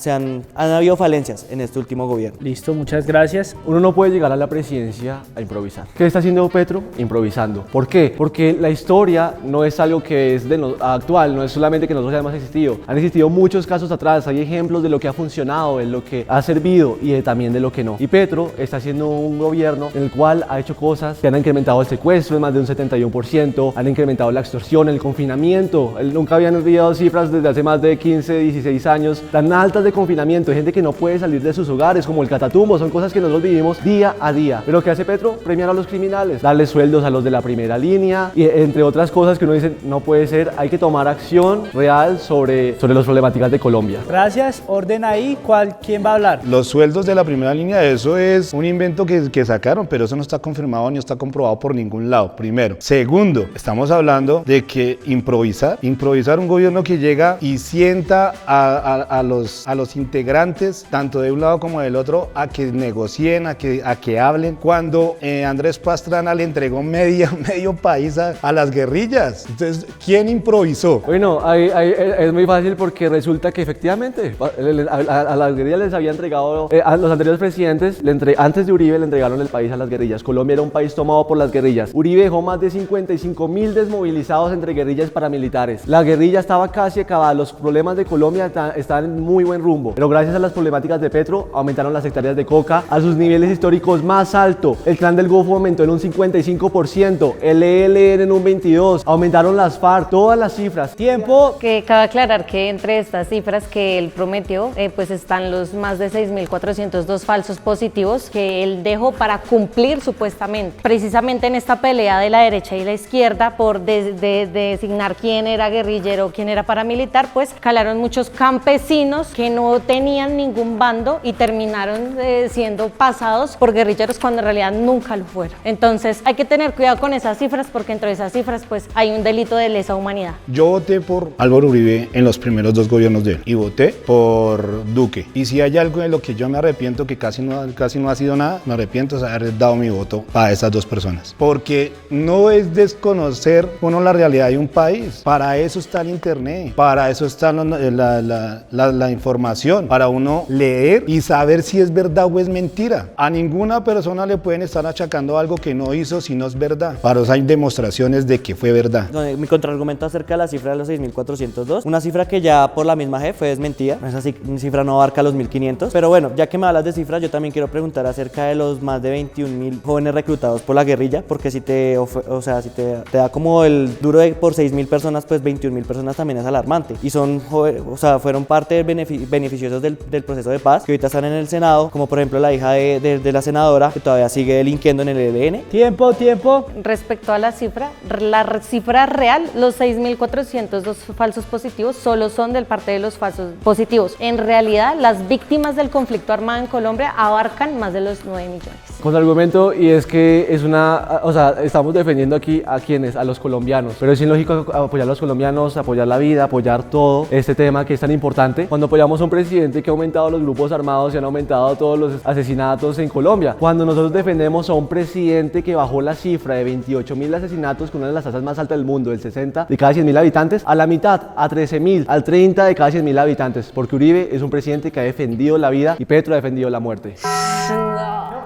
han habido falencias en este último gobierno. Listo, muchas gracias. Uno no puede llegar a la presidencia a improvisar. ¿Qué está haciendo Petro? Improvisando. ¿Por qué? Porque la historia no es algo que es actual, no es solamente que nosotros hayamos existido. Han existido muchos casos atrás, hay ejemplos de lo que ha funcionado, de lo que ha servido y también de lo que no. Y Petro está haciendo un gobierno en el cual ha hecho cosas que han incrementado el secuestro en más de un 71%, han incrementado la extorsión, el confinamiento. Nunca habían enviado cifras desde hace más de 15, 16 años tan altas de confinamiento. Hay gente que no puede salir de sus hogares, como el Catatumbo, son cosas que nosotros vivimos día a día. Pero ¿qué hace Petro? Premiar a los criminales, darles sueldos a los de la primera línea y entre otras cosas que uno dice, no puede ser, hay que tomar acción real sobre las problemáticas de Colombia. Gracias. Orden ahí. ¿Quién va a hablar? Los sueldos de la primera línea, eso es un invento que sacaron, pero eso no está confirmado ni está comprobado por ningún lado, primero. Segundo, estamos hablando de que improvisar un gobierno que llega y sienta a los integrantes, tanto de un lado como del otro, a que negocien, a que hablen, cuando Andrés Pastrana le entregó medio país a las guerrillas. Entonces, ¿quién improvisó? Bueno, es muy fácil porque resulta que efectivamente a las guerrillas les había entregado, a los anteriores presidentes, antes de Uribe le entregaron el país a las guerrillas. Colombia era un país tomado por las guerrillas. Uribe dejó más de 55.000 desmovilizados entre guerrillas y paramilitares. La guerrilla estaba casi acabada, los problemas de Colombia están en muy buen rumbo, pero gracias a las problemáticas de Petro aumentaron las hectáreas de coca a sus niveles históricos más altos. El Clan del Golfo aumentó en un 55%, el ELN en un 22%, aumentaron las FARC, todas las cifras. Tiempo. Que cabe aclarar que entre estas cifras que él prometió, pues están los más de 6.402 falsos positivos que él dejó para cumplir supuestamente. Precisamente en esta pelea de la derecha y la izquierda por designar quién era guerrillero, quién era paramilitar, pues calaron muchos campesinos que no tenían ningún bando y terminaron siendo pasados por guerrilleros cuando en realidad nunca lo fueron. Entonces hay que tener cuidado con esas cifras porque entre esas cifras pues hay un delito de lesa humanidad. Yo voté por Álvaro Uribe en los primeros 2 gobiernos de él y voté por Duque. Y si hay algo de lo que yo me arrepiento, que casi no ha sido nada, me arrepiento de haber dado mi voto a esas 2 personas. Porque no es desconocer uno la realidad de un país. Para eso está el internet, para eso está la información, para uno leer y saber si es verdad o es mentira. A ninguna persona le pueden estar achacando algo que no hizo si no es verdad. Para eso hay demostraciones de que fue verdad. Mi contraargumento acerca de la cifra de los 6.402, una cifra que ya por la misma JEP fue desmentida, esa cifra no abarca los 1.500, pero bueno, ya que me hablas de cifras, yo también quiero preguntar acerca de los más de 21.000 jóvenes reclutados por la guerrilla, porque si te da como el duro de por 6.000 personas, pues 21.000 personas también es alarmante, y son jóvenes, fueron parte beneficiosos del proceso de paz, que ahorita están en el Senado, como por ejemplo la hija de la senadora, que todavía sigue delinquiendo en el ELN. Tiempo. Respecto a la cifra real, los 6.402 falsos positivos solo son del parte de los falsos positivos. En realidad, las víctimas del conflicto armado en Colombia abarcan más de los 9 millones. Con el argumento, y es que estamos defendiendo aquí a quienes, a los colombianos, pero es ilógico apoyar a los colombianos, apoyar la vida, apoyar todo este tema que es tan importante, cuando apoyamos a un presidente que ha aumentado los grupos armados y han aumentado todos los asesinatos en Colombia, cuando nosotros defendemos a un presidente que bajó la cifra de 28.000 asesinatos, con una de las tasas más altas del mundo, del 60 de cada 100.000 habitantes, a la mitad, a 13.000, al 30 de cada 100.000 habitantes, porque Uribe es un presidente que ha defendido la vida y Petro ha defendido la muerte.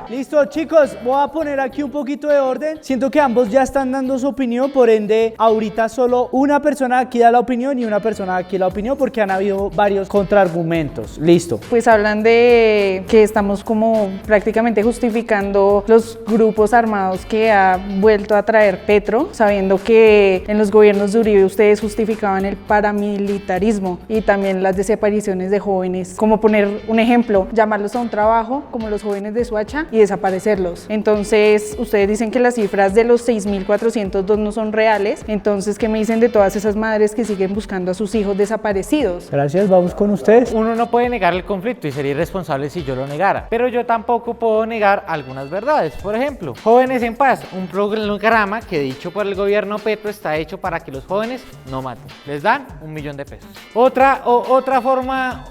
Listo, chicos, voy a poner aquí un poquito de orden. Siento que ambos ya están dando su opinión, por ende, ahorita solo una persona aquí da la opinión y una persona aquí la opinión, porque han habido varios contraargumentos. Listo. Pues hablan de que estamos como prácticamente justificando los grupos armados que ha vuelto a traer Petro, sabiendo que en los gobiernos de Uribe ustedes justificaban el paramilitarismo y también las desapariciones de jóvenes. Como poner un ejemplo, llamarlos a un trabajo, como los jóvenes de Soacha, y desaparecerlos. Entonces, ustedes dicen que las cifras de los 6.402 no son reales, entonces, ¿qué me dicen de todas esas madres que siguen buscando a sus hijos desaparecidos? Gracias, vamos con ustedes. Uno no puede negar el conflicto y sería irresponsable si yo lo negara, pero yo tampoco puedo negar algunas verdades. Por ejemplo, Jóvenes en Paz, un programa que dicho por el gobierno Petro está hecho para que los jóvenes no maten. Les dan $1.000.000.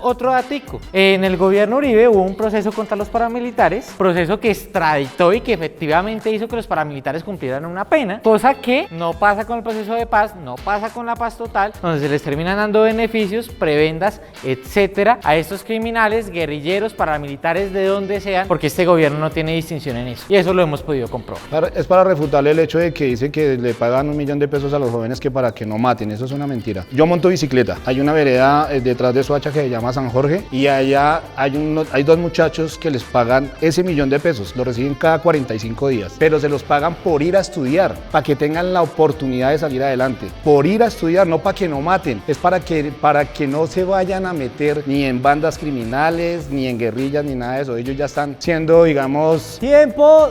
Otro datico. En el gobierno Uribe hubo un proceso contra los paramilitares, proceso que extraditó y que efectivamente hizo que los paramilitares cumplieran una pena, cosa que no pasa con el proceso de paz, no pasa con la paz total, donde se les terminan dando beneficios, prebendas, etcétera, a estos criminales, guerrilleros, paramilitares, de donde sean, porque este gobierno no tiene distinción en eso, y eso lo hemos podido comprobar. Es para refutarle el hecho de que dice que le pagan $1.000.000 a los jóvenes que para que no maten. Eso es una mentira. Yo monto bicicleta. Hay una vereda detrás de Soacha que se llama San Jorge y allá hay dos muchachos que les pagan ese $1.000.000. Lo reciben cada 45 días, pero se los pagan por ir a estudiar, para que tengan la oportunidad de salir adelante. Por ir a estudiar, no para que no maten. Es para que no se vayan a meter ni en bandas criminales, ni en guerrillas, ni nada de eso. Ellos ya están siendo, digamos... Tiempo.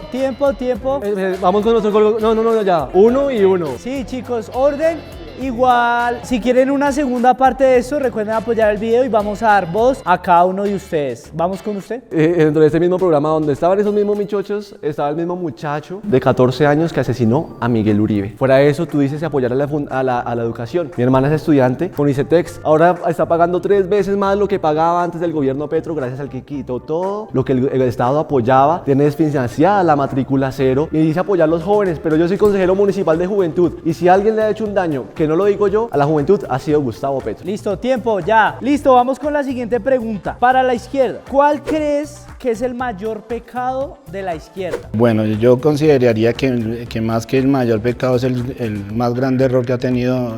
Vamos con nuestro gol. No, ya. 1 y 1. Sí, chicos, orden. Igual, si quieren una segunda parte de esto, recuerden apoyar el video y vamos a dar voz a cada uno de ustedes. ¿Vamos con usted? Dentro de este mismo programa donde estaban esos mismos muchachos, estaba el mismo muchacho de 14 años que asesinó a Miguel Uribe. Fuera de eso, tú dices apoyar a la educación. Mi hermana es estudiante con ICETEX. Ahora está pagando 3 veces más lo que pagaba antes del gobierno Petro, gracias al que quitó todo lo que el Estado apoyaba. Tiene desfinanciada la matrícula cero y dice apoyar a los jóvenes, pero yo soy consejero municipal de juventud y si alguien le ha hecho un daño, que no lo digo yo, a la juventud ha sido Gustavo Petro. Listo, tiempo, ya. Listo, vamos con la siguiente pregunta. Para la izquierda, ¿cuál crees que es el mayor pecado de la izquierda? Bueno, yo consideraría que más que el mayor pecado es el más grande error que ha tenido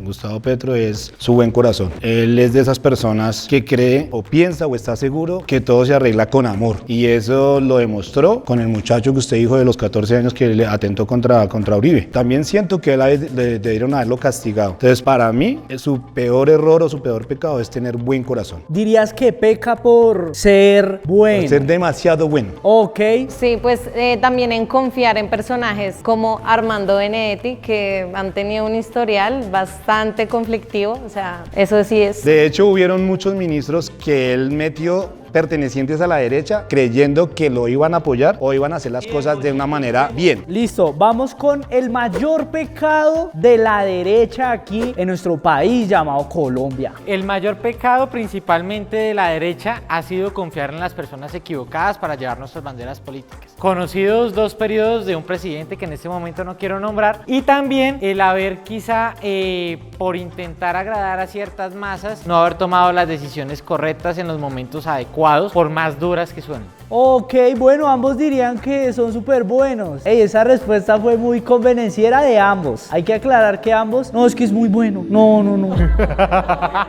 Gustavo Petro es su buen corazón. Él es de esas personas que cree o piensa o está seguro que todo se arregla con amor y eso lo demostró con el muchacho que usted dijo de los 14 años que le atentó contra Uribe. También siento que debieron haberlo castigado. Entonces, para mí, su peor error o su peor pecado es tener buen corazón. ¿Dirías que peca por ser bueno? Por ser demasiado bueno. Ok. Sí, pues también en confiar en personajes como Armando Benedetti, que han tenido un historial bastante conflictivo, o sea, eso sí es... De hecho, hubieron muchos ministros que él metió pertenecientes a la derecha creyendo que lo iban a apoyar o iban a hacer las cosas de una manera bien. Listo, vamos con el mayor pecado de la derecha aquí en nuestro país llamado Colombia. El mayor pecado principalmente de la derecha ha sido confiar en las personas equivocadas para llevar nuestras banderas políticas. Conocidos 2 periodos de un presidente que en este momento no quiero nombrar y también el haber quizá por intentar agradar a ciertas masas no haber tomado las decisiones correctas en los momentos adecuados, por más duras que suenen. Ok, bueno, ambos dirían que son súper buenos. Ey, esa respuesta fue muy convenenciera de ambos. Hay que aclarar que ambos, no, es que es muy bueno. No.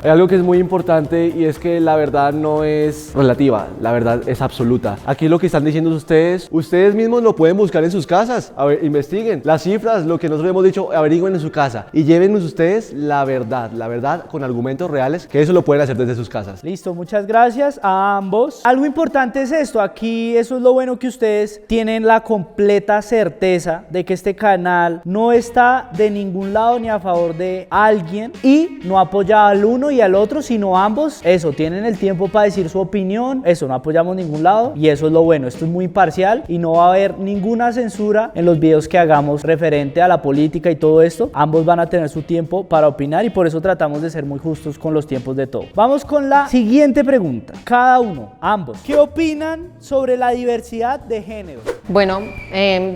Hay algo que es muy importante y es que la verdad no es relativa, la verdad es absoluta. Aquí lo que están diciendo ustedes mismos lo pueden buscar en sus casas. A ver, investiguen las cifras, lo que nosotros hemos dicho, averigüen en su casa y llévenos ustedes la verdad con argumentos reales, que eso lo pueden hacer desde sus casas. Listo, muchas gracias a ambos. Algo importante es esto, aquí eso es lo bueno que ustedes tienen la completa certeza de que este canal no está de ningún lado ni a favor de alguien y no apoya al uno y al otro, sino ambos. Eso, tienen el tiempo para decir su opinión, eso, no apoyamos ningún lado y eso es lo bueno, esto es muy imparcial y no va a haber ninguna censura en los videos que hagamos referente a la política y todo esto. Ambos van a tener su tiempo para opinar y por eso tratamos de ser muy justos con los tiempos de todo. Vamos con la siguiente pregunta. Cada uno, ambos, ¿qué opinan sobre la diversidad de género? Bueno,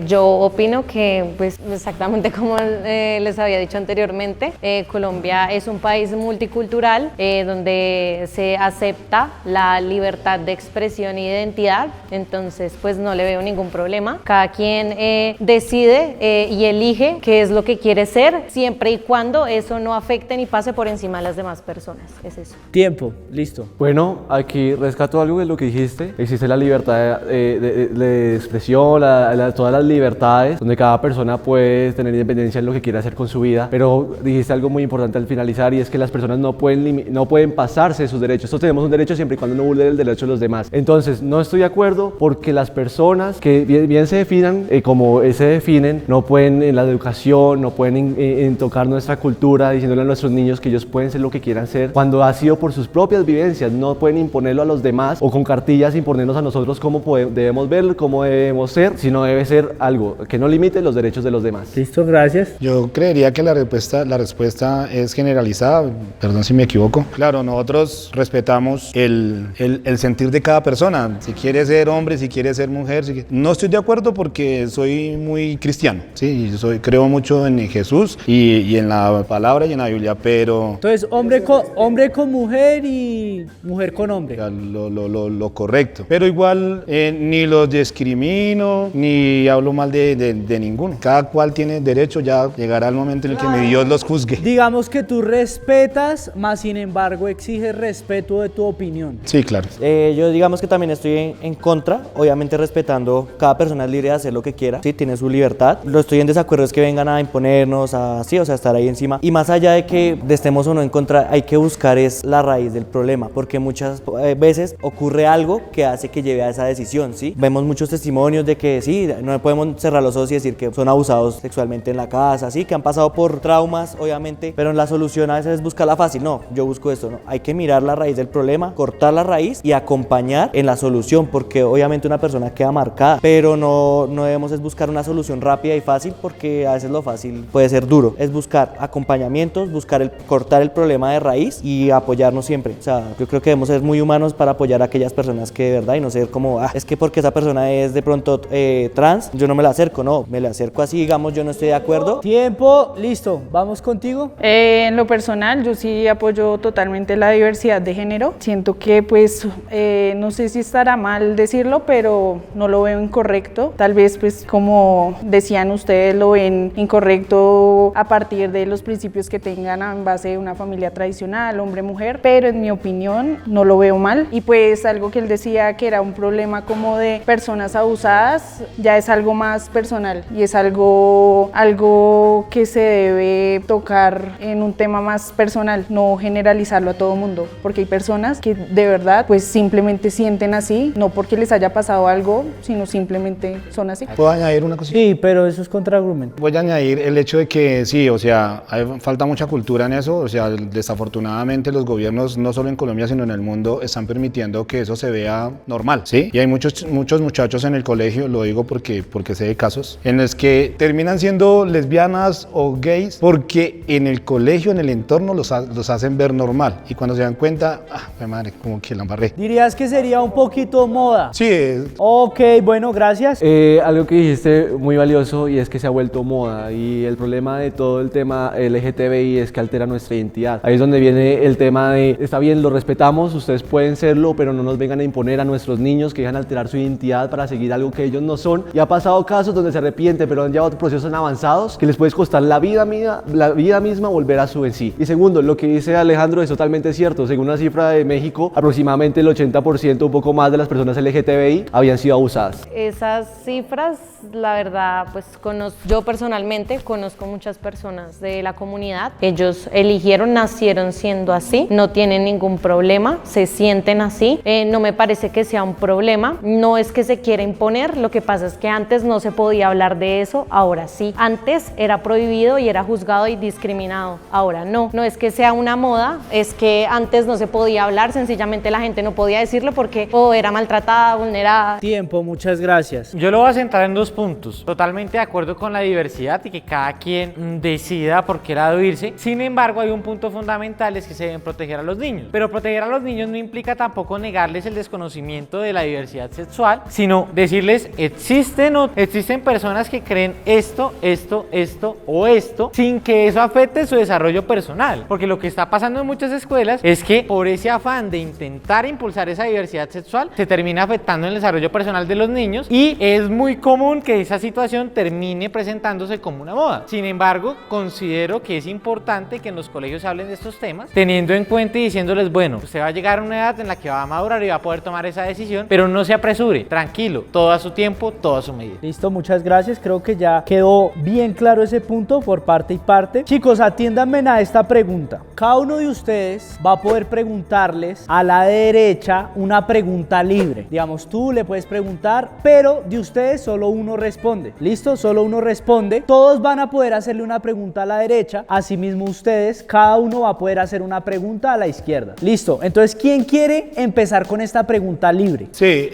yo opino que, pues exactamente como les había dicho anteriormente, Colombia es un país multicultural donde se acepta la libertad de expresión y identidad, entonces pues no le veo ningún problema. Cada quien decide y elige qué es lo que quiere ser, siempre y cuando eso no afecte ni pase por encima de las demás personas. Es eso. Tiempo, listo. Bueno, aquí rescato algo de lo que dijiste. Existe la libertad de expresión educación, todas las libertades, donde cada persona puede tener independencia en lo que quiera hacer con su vida. Pero dijiste algo muy importante al finalizar, y es que las personas no pueden pasarse de sus derechos. Todos tenemos un derecho siempre y cuando no vulneren el derecho de los demás. Entonces, no estoy de acuerdo porque las personas que bien se definan como se definen, no pueden en la educación, no pueden en tocar nuestra cultura, diciéndole a nuestros niños que ellos pueden ser lo que quieran ser, cuando ha sido por sus propias vivencias. No pueden imponerlo a los demás o con cartillas imponernos a nosotros cómo debemos ver, cómo debemos ser, sino debe ser algo que no limite los derechos de los demás. Listo, gracias. Yo creería que la respuesta es generalizada, perdón si me equivoco. Claro, nosotros respetamos el sentir de cada persona, si quiere ser hombre, si quiere ser mujer. No estoy de acuerdo porque soy muy cristiano, ¿sí? Creo mucho en Jesús y en la palabra y en la Biblia, pero... Entonces, hombre con mujer y mujer con hombre. Lo correcto. Pero igual ni los discrimino, ni hablo mal de ninguno. Cada cual tiene derecho, ya llegará el momento en el que mi Dios los juzgue. Digamos que tú respetas, mas sin embargo exiges respeto de tu opinión. Sí, claro. Yo digamos que también estoy en contra, obviamente respetando, cada persona es libre de hacer lo que quiera, sí, tiene su libertad. Lo estoy en desacuerdo es que vengan a imponernos, estar ahí encima. Y más allá de que estemos o no en contra, hay que buscar es la raíz del problema, porque muchas veces ocurre algo que hace que lleve a esa decisión, ¿sí? Vemos muchos testimonios de que sí, no podemos cerrar los ojos y decir que son abusados sexualmente en la casa, sí, que han pasado por traumas, obviamente, pero la solución a veces es buscarla fácil. No, yo busco esto, no, hay que mirar la raíz del problema, cortar la raíz y acompañar en la solución, porque obviamente una persona queda marcada, pero no debemos es buscar una solución rápida y fácil, porque a veces lo fácil puede ser duro. Es buscar acompañamientos, cortar el problema de raíz y apoyarnos siempre. O sea, yo creo que debemos ser muy humanos para apoyar a aquellas personas que de verdad, y no ser como, es que porque esa persona es de pronto trans, yo no me la acerco. No, me la acerco así, digamos, yo no estoy de acuerdo. Tiempo, listo, vamos contigo. En lo personal, yo sí apoyo totalmente la diversidad de género. Siento que, pues, no sé si estará mal decirlo, pero no lo veo incorrecto. Tal vez, pues, como decían ustedes, lo ven incorrecto a partir de los principios que tengan en base de una familia tradicional, hombre-mujer, pero en mi opinión no lo veo mal. Y pues algo que él decía que era un problema como de personas abusadas, ya es algo más personal y es algo que se debe tocar en un tema más personal, no generalizarlo a todo mundo, porque hay personas que de verdad pues simplemente sienten así, no porque les haya pasado algo, sino simplemente son así. ¿Puedo añadir una cosita? Sí, pero eso es contraargumento. Voy a añadir el hecho de que sí, o sea, falta mucha cultura en eso, o sea, desafortunadamente los gobiernos, no solo en Colombia, sino en el mundo, están permitiendo que eso se vea normal, ¿sí? Y hay muchos muchachos en el colegio, lo digo porque sé de casos, en los que terminan siendo lesbianas o gays porque en el colegio, en el entorno, los hacen ver normal. Y cuando se dan cuenta, madre, como que la embarré. ¿Dirías que sería un poquito moda? Sí. Ok, bueno, gracias. Algo que dijiste muy valioso, y es que se ha vuelto moda, y el problema de todo el tema LGTBI es que altera nuestra identidad. Ahí es donde viene el tema de, está bien, lo respetamos, ustedes pueden serlo, pero no nos vengan a imponer a nuestros niños que dejan alterar su identidad para seguir algo que ellos no son. Y ha pasado casos donde se arrepienten, pero han llevado procesos tan avanzados que les puede costar la vida misma volver a su en sí. Y segundo, lo que dice Alejandro es totalmente cierto. Según una cifra de México, aproximadamente el 80%, un poco más, de las personas LGTBI habían sido abusadas. Esas cifras, la verdad, pues yo personalmente conozco muchas personas de la comunidad. Ellos nacieron siendo así, no tienen ningún problema, se sienten así. No me parece que sea un problema, no es que se quiera imponer, lo que pasa es que antes no se podía hablar de eso, ahora sí. Antes era prohibido y era juzgado y discriminado, ahora no. No es que sea una moda, es que antes no se podía hablar, sencillamente la gente no podía decirlo porque era maltratada, vulnerada. Tiempo, muchas gracias. Yo lo voy a centrar en 2 puntos. Totalmente de acuerdo con la diversidad y que cada quien decida por qué lado irse. Sin embargo, hay un punto fundamental, es que se deben proteger a los niños. Pero proteger a los niños no implica tampoco negarles el desconocimiento de la diversidad sexual, sino decirles, existen personas que creen esto o esto, sin que eso afecte su desarrollo personal. Porque lo que está pasando en muchas escuelas es que por ese afán de intentar impulsar esa diversidad sexual, se termina afectando el desarrollo personal de los niños, y es muy común que esa situación termine presentándose como una moda. Sin embargo, considero que es importante que en los colegios se hablen de estos temas, teniendo en cuenta y diciéndoles, bueno, usted va a llegar a una edad en la que va a madurar y va a poder tomar esa decisión, pero no se apresure, tranquilo, todo a su tiempo, toda su medida. Listo, muchas gracias. Creo que ya quedó bien claro ese punto por parte y parte. Chicos, atiéndanme a esta pregunta. Cada uno de ustedes va a poder preguntarles a la derecha una pregunta libre. Digamos, tú le puedes preguntar, pero de ustedes solo uno responde. ¿Listo? Solo uno responde. Todos van a poder hacerle una pregunta a la derecha. Asimismo, ustedes, cada uno va a poder hacer una pregunta a la izquierda. Listo. Entonces, ¿quién quiere empezar con esta pregunta libre? Sí,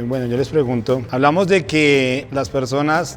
bueno, yo les pregunto, hablamos de que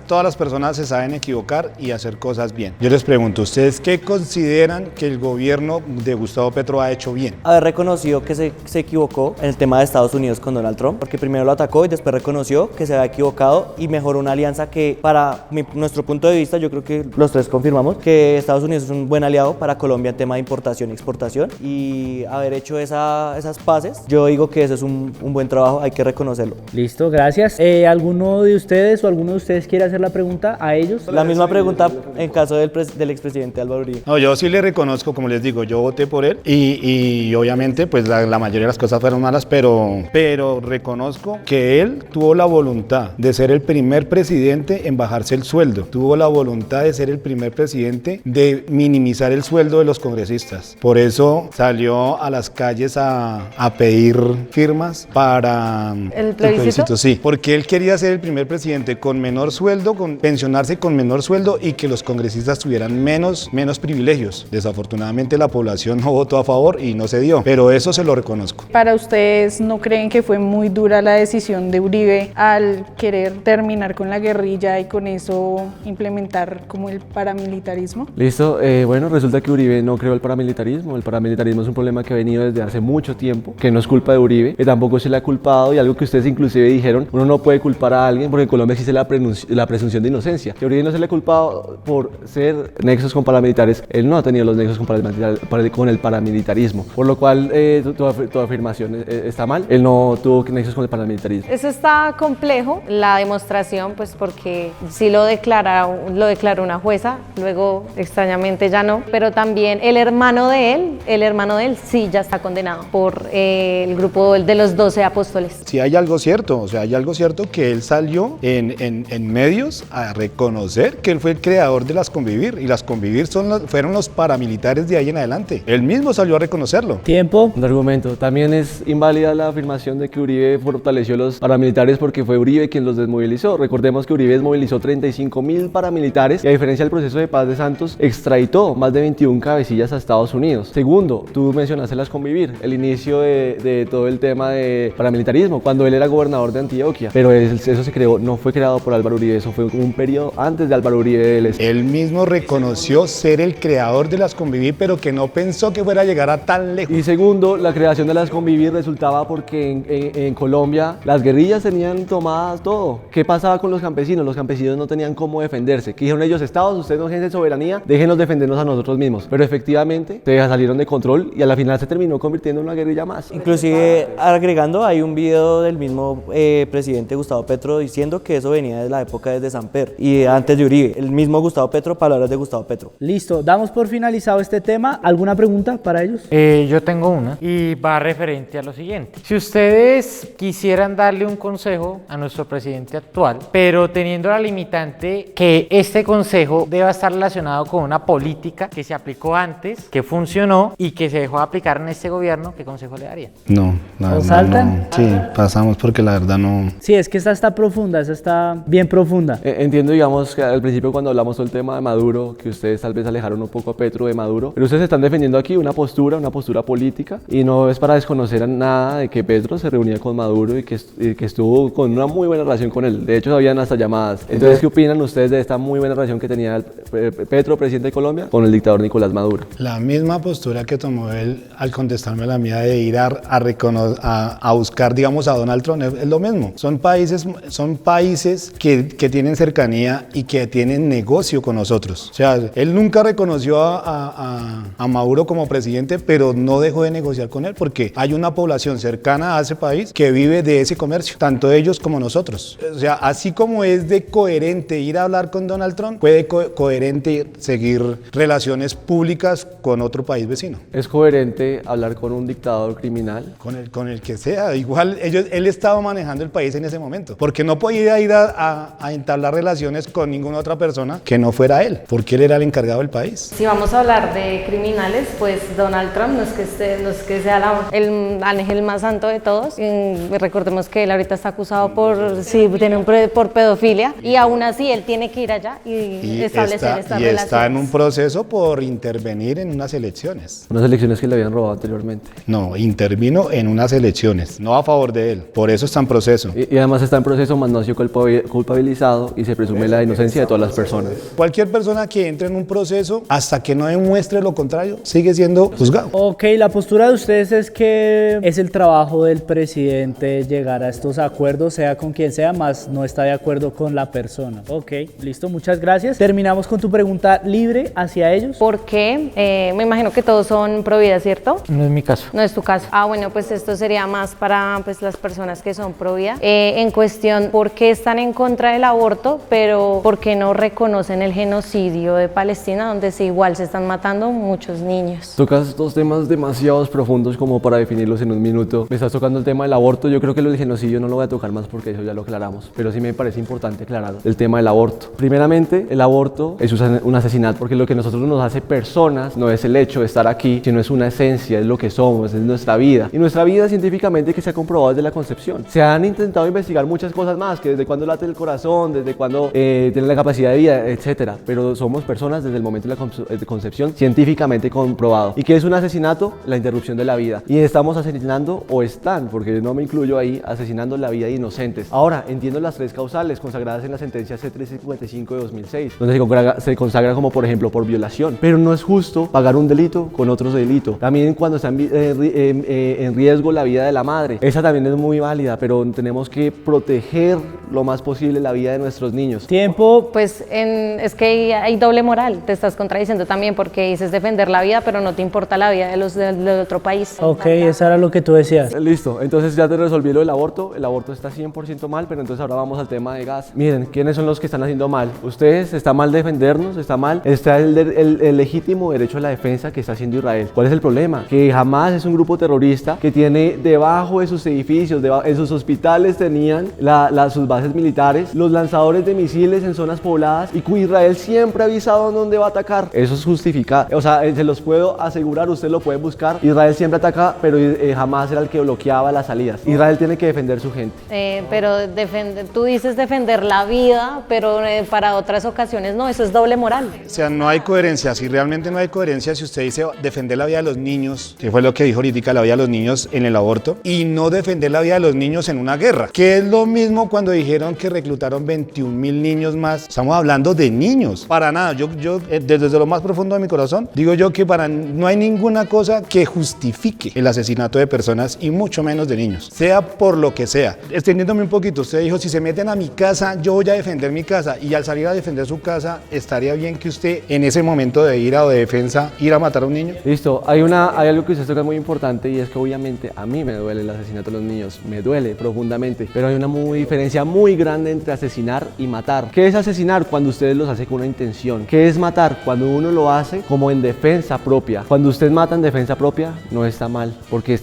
todas las personas se saben equivocar y hacer cosas bien. Yo les pregunto, ¿ustedes qué consideran que el gobierno de Gustavo Petro ha hecho bien? Haber reconocido que se equivocó en el tema de Estados Unidos con Donald Trump, porque primero lo atacó y después reconoció que se había equivocado y mejoró una alianza que para nuestro punto de vista, yo creo que los tres confirmamos que Estados Unidos es un buen aliado para Colombia en tema de importación y exportación, y haber hecho esas paces, yo digo que eso es un buen trabajo, hay que reconocerlo. Listo, gracias. ¿Alguno de ustedes o alguno de ustedes quiere hacer la pregunta a ellos? La misma pregunta en caso del expresidente Álvaro Uribe. No, yo sí le reconozco, como les digo, yo voté por él y obviamente pues la mayoría de las cosas fueron malas, pero reconozco que él tuvo la voluntad de ser el primer presidente en bajarse el sueldo, tuvo la voluntad de ser el primer presidente de minimizar el sueldo de los congresistas. Por eso salió a las calles a pedir firmas para ¿El plebiscito? Sí, porque él quería ser el primer presidente con menor sueldo, pensionarse con menor sueldo y que los congresistas tuvieran menos privilegios. Desafortunadamente la población no votó a favor y no se dio, pero eso se lo reconozco. ¿Para ustedes no creen que fue muy dura la decisión de Uribe al querer terminar con la guerrilla y con eso implementar como el paramilitarismo? Listo, bueno, resulta que Uribe no creó el paramilitarismo. El paramilitarismo es un problema que ha venido desde hace mucho tiempo, que no es culpa de Uribe, que tampoco se le ha culpado, y algo que ustedes inclusive dijeron, uno no puede culpar a alguien porque en Colombia existe la presunción de inocencia. Que Uribe no se le ha culpado por ser nexos con paramilitares, él no ha tenido los nexos con el paramilitarismo, por lo cual tu afirmación está mal, él no tuvo nexos con el paramilitarismo. Eso está complejo, la demostración, pues porque sí lo declaró una jueza, luego extrañamente ya no, pero también el hermano de él sí ya está condenado por el grupo de los 12 apóstoles. Sí hay algo cierto, o sea, hay algo cierto que él salió en medios a reconocer que él fue el creador de las Convivir, y las Convivir fueron los paramilitares de ahí en adelante. Él mismo salió a reconocerlo. Tiempo. Un argumento. También es inválida la afirmación de que Uribe fortaleció los paramilitares porque fue Uribe quien los desmovilizó. Recordemos que Uribe desmovilizó 35.000 paramilitares y, a diferencia del proceso de paz de Santos, extraditó más de 21 cabecillas a Estados Unidos. Segundo, tú mencionaste las Convivir, el inicio de todo el tema de paramilitarismo, cuando él era gobernador de Antioquia, pero eso se creó, no fue creado por Álvaro Uribe, eso fue un periodo antes de Álvaro Uribe. Él mismo reconoció ser el creador de las Convivir, pero que no pensó que fuera a llegar a tan lejos. Y segundo, la creación de las Convivir resultaba porque en Colombia las guerrillas tenían tomadas todo. ¿Qué pasaba con los campesinos? Los campesinos no tenían cómo defenderse. ¿Qué dijeron ellos? Estados, ustedes no ejercen soberanía, déjenos defendernos a nosotros mismos. Pero efectivamente se salieron de control y a la final se terminó convirtiendo en una guerrilla más. Inclusive, agregando, hay un video del mismo presidente Gustavo Petro diciendo que eso venía de la época desde Samper y antes de Uribe. El mismo Gustavo Petro, palabras de Gustavo Petro. Listo, damos por finalizado este tema. ¿Alguna pregunta para ellos? Yo tengo una y va referente a lo siguiente. Si ustedes quisieran darle un consejo a nuestro presidente actual, pero teniendo la limitante que este consejo deba estar relacionado con una política que se aplicó antes, que funcionó y que se dejó de aplicar en este gobierno, ¿qué consejo le darían? No, la ¿O verdad saltan? no. Sí, pasamos porque la verdad no. Sí, es que esta está profunda, esa está bien profunda. Entiendo, digamos, que al principio cuando hablamos del tema de Maduro, que ustedes tal vez alejaron un poco a Petro de Maduro, pero ustedes están defendiendo aquí una postura política, y no es para desconocer nada de que Petro se reunía con Maduro y que estuvo con una muy buena relación con él. De hecho, habían hasta llamadas. Entonces, ¿qué opinan ustedes de esta muy buena relación que tenía Petro, presidente de Colombia, con el dictador Nicolás Maduro? La misma postura que tomó él al contestarme la mía de ir a buscar, digamos, a Donald Trump, es lo mismo. Son países que tienen cercanía y que tienen negocio con nosotros. O sea, él nunca reconoció a Maduro como presidente, pero no dejó de negociar con él porque hay una población cercana a ese país que vive de ese comercio, tanto ellos como nosotros. O sea, así como es de coherente ir a hablar con Donald Trump, puede coherente seguir relaciones públicas con otro país vecino. ¿Es coherente hablar con un dictador criminal? Con el que sea. Igual él estaba manejando el país en ese momento. momento, porque no podía ir a entablar relaciones con ninguna otra persona que no fuera él, porque él era el encargado del país. Si vamos a hablar de criminales, pues Donald Trump no es que sea el ángel más santo de todos. Recordemos que él ahorita está acusado por pedofilia, y aún así él tiene que ir allá y establecer estas relaciones. Está en un proceso por intervenir en unas elecciones. Unas elecciones que le habían robado anteriormente. No, intervino en unas elecciones, no a favor de él, por eso está en proceso. Y además está en proceso, más no ha sido culpabilizado y se presume la inocencia de todas las personas. Cualquier persona que entre en un proceso, hasta que no demuestre lo contrario, sigue siendo juzgado. Ok, la postura de ustedes es que es el trabajo del presidente llegar a estos acuerdos, sea con quien sea, más no está de acuerdo con la persona. Ok, listo, muchas gracias. Terminamos con tu pregunta libre hacia ellos. ¿Por qué? Me imagino que todos son pro vida, ¿cierto? No es mi caso. No es tu caso. Bueno, pues esto sería más para pues, las personas que son pro vida. En cuestión, ¿por qué están en contra del aborto, pero por qué no reconocen el genocidio de Palestina, donde igual se están matando muchos niños? Tocas dos temas demasiado profundos como para definirlos en un minuto. Me estás tocando el tema del aborto. Yo creo que lo del genocidio no lo voy a tocar más porque eso ya lo aclaramos, pero sí me parece importante aclarar el tema del aborto. Primeramente, el aborto es un asesinato, porque lo que nosotros nos hace personas no es el hecho de estar aquí, sino es una esencia, es lo que somos, es nuestra vida. Y nuestra vida científicamente que se ha comprobado desde la concepción. Se han intentado investigar muchas cosas más, que desde cuándo late el corazón, desde cuándo tiene la capacidad de vida, etcétera. Pero somos personas desde el momento de la concepción, científicamente comprobado. ¿Y qué es un asesinato? La interrupción de la vida. Y estamos asesinando, o están, porque no me incluyo ahí, asesinando la vida de inocentes. Ahora, entiendo las tres causales consagradas en la sentencia C-355 de 2006, donde se consagra como, por ejemplo, por violación. Pero no es justo pagar un delito con otro delito. También cuando está en riesgo la vida de la madre. Esa también es muy válida, pero tenemos que proteger lo más posible la vida de nuestros niños. Tiempo. Pues es que hay doble moral. Te estás contradiciendo también porque dices defender la vida, pero no te importa la vida de los del otro país. Ok, eso era lo que tú decías. Listo, entonces ya te resolví lo del aborto. El aborto está 100% mal, pero entonces ahora vamos al tema de gas. Miren, ¿quiénes son los que están haciendo mal? Ustedes, está mal defendernos, está mal. Está el legítimo derecho a la defensa que está haciendo Israel. ¿Cuál es el problema? Que Hamas es un grupo terrorista que tiene debajo de sus edificios, en sus hospitales tenían sus bases militares, los lanzadores de misiles en zonas pobladas, y que Israel siempre ha avisado dónde va a atacar. Eso es justificado. O sea, se los puedo asegurar, ustedes lo pueden buscar. Israel siempre ataca, pero Hamas era el que bloqueaba las salidas. Israel tiene que defender su gente. Pero tú dices defender la vida, pero para otras ocasiones no, eso es doble moral. O sea, no hay coherencia. Si realmente no hay coherencia, si usted dice defender la vida de los niños, que fue lo que dijo ahorita, la vida de los niños en el aborto, y no defender la vida de los niños en una guerra, que es lo mismo cuando dijeron que reclutaron 21,000 niños más. Estamos hablando de niños. Para nada. Yo desde lo más profundo de mi corazón, digo yo que no hay ninguna cosa que justifique el asesinato de personas y mucho menos de niños, sea por lo que sea. Extendiéndome un poquito, usted dijo, si se meten a mi casa, yo voy a defender mi casa, y al salir a defender su casa, ¿estaría bien que usted en ese momento de ira o de defensa ir a matar a un niño? Listo, hay algo que usted toca muy importante, y es que obviamente a mí me duele el asesinato de los niños, me duele profundamente, pero hay una diferencia muy grande entre asesinar y matar. ¿Qué es asesinar? Cuando ustedes los hacen con una intención. ¿Qué es matar? Cuando uno lo hace como en defensa propia. Cuando usted mata en defensa propia, no está mal, porque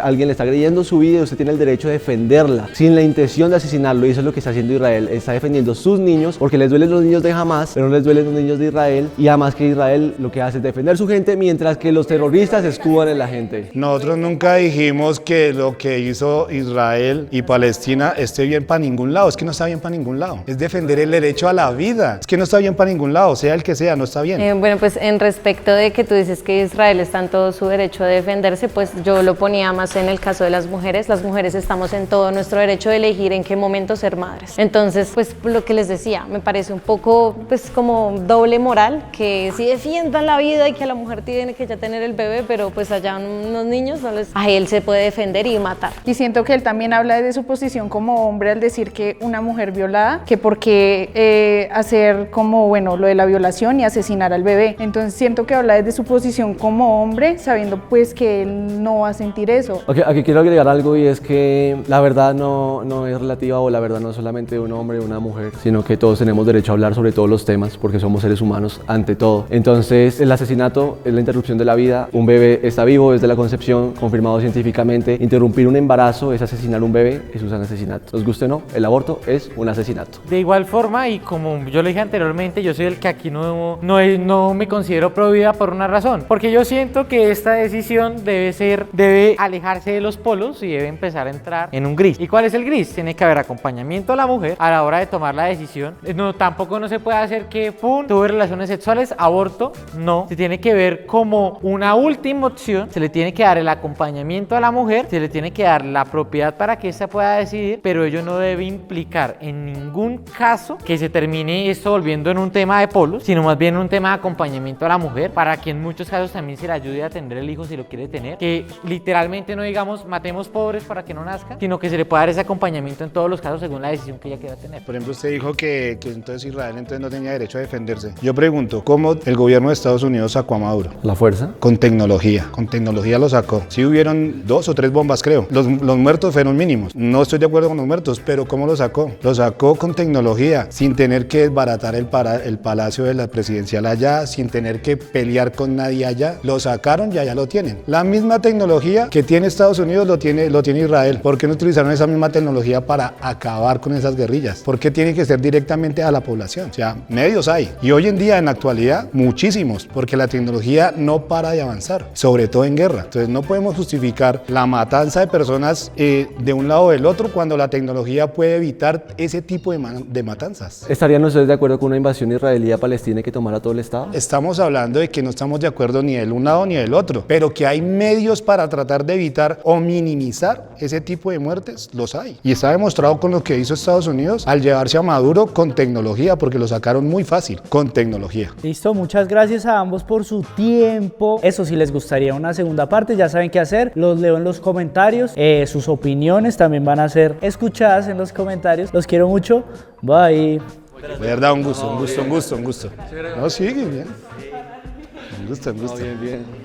alguien le está agrediendo su vida y usted tiene el derecho de defenderla, sin la intención de asesinarlo, y eso es lo que está haciendo Israel. Está defendiendo sus niños, porque les duelen los niños de Hamas, pero no les duelen los niños de Israel, y además que Israel lo que hace es defender su gente, mientras que los terroristas escudan en la gente. Nosotros nunca dijimos que lo que hizo Israel y Palestina esté bien para ningún lado. Es que no está bien para ningún lado. Es defender el derecho a la vida. Es que no está bien para ningún lado, sea el que sea, no está bien. Bueno, pues en respecto de que tú dices que Israel está en todo su derecho de defenderse, pues yo lo ponía más en el caso de las mujeres. Las mujeres estamos en todo nuestro derecho de elegir en qué momento ser madres. Entonces, pues lo que les decía, me parece un poco pues como doble moral, que sí defiendan la vida y que la mujer tiene que ya tener el bebé, pero pues allá unos niños a él se puede defender y matar. Y siento que él también habla de su posición como hombre al decir que una mujer violada, que por qué hacer como, bueno, lo de la violación y asesinar al bebé. Entonces siento que habla desde su posición como hombre, sabiendo pues que él no va a sentir eso. Okay, aquí quiero agregar algo, y es que la verdad no es relativa, o la verdad no es solamente de un hombre o una mujer, sino que todos tenemos derecho a hablar sobre todos los temas, porque somos seres humanos ante todo. Entonces, el asesinato es la interrupción de la vida. Un bebé está vivo desde la concepción, confirmado científicamente. Interrumpir un embarazo es asesinar un bebé, eso es un asesinato. asesinato. Nos guste o no, el aborto es un asesinato. De igual forma, y como yo lo dije anteriormente, yo soy el que aquí no me considero pro vida por una razón. Porque yo siento que esta decisión debe alejarse de los polos y debe empezar a entrar en un gris. ¿Y cuál es el gris? Tiene que haber acompañamiento a la mujer a la hora de tomar la decisión. Tampoco no se puede hacer que, pum, tuve relaciones sexuales, aborto. No, se tiene que ver como una última opción. Se le tiene que dar el acompañamiento a la mujer, se le tiene que dar la propiedad para que ésta pueda decidir, pero ello no debe implicar en ningún caso que se termine esto volviendo en un tema de polos, sino más bien un tema de acompañamiento a la mujer, para que en muchos casos también se le ayude a tener el hijo si lo quiere tener, que literalmente no digamos matemos pobres para que no nazcan, sino que se le pueda dar ese acompañamiento en todos los casos según la decisión que ella quiera tener. Por ejemplo, usted dijo que entonces Israel entonces no tenía derecho a defenderse. Yo pregunto, ¿cómo el gobierno de Estados Unidos sacó a Maduro? ¿La fuerza? Con tecnología lo sacó. Sí hubieron 2 o 3 bombas, creo. Los muertos fueron mínimos. No estoy de acuerdo con los muertos, pero ¿cómo lo sacó? Lo sacó con tecnología, sin tener que desbaratar el palacio de la presidencial allá, sin tener que pelear con nadie allá. Lo sacaron y allá lo tienen. La misma tecnología que tiene Estados Unidos lo tiene Israel. ¿Por qué no utilizaron esa misma tecnología para acabar con esas guerrillas? ¿Por qué tiene que ser directamente a la población? O sea, medios hay. Y hoy en día, en la actualidad, muchísimos, porque la tecnología no para de avanzar, sobre todo en guerra. Entonces no podemos justificar la matanza de personas de un lado o del otro cuando la tecnología puede evitar ese tipo de matanzas. ¿Estarían ustedes de acuerdo con una invasión israelí a Palestina que tomara todo el Estado? Estamos hablando de que no estamos de acuerdo ni del un lado ni del otro, pero que hay medios para tratar de evitar o minimizar ese tipo de muertes, los hay. Y está demostrado con lo que hizo Estados Unidos al llevarse a Maduro con tecnología, porque lo sacaron muy fácil, con tecnología. Listo, muchas gracias a ambos por su tiempo. Eso, si les gustaría una segunda parte, ya saben qué hacer. Los leo en los comentarios. Sus opiniones también van a ser escuchadas en los comentarios. Los quiero mucho. Bye. De verdad, un gusto. No, sigue bien. Un gusto. No, bien.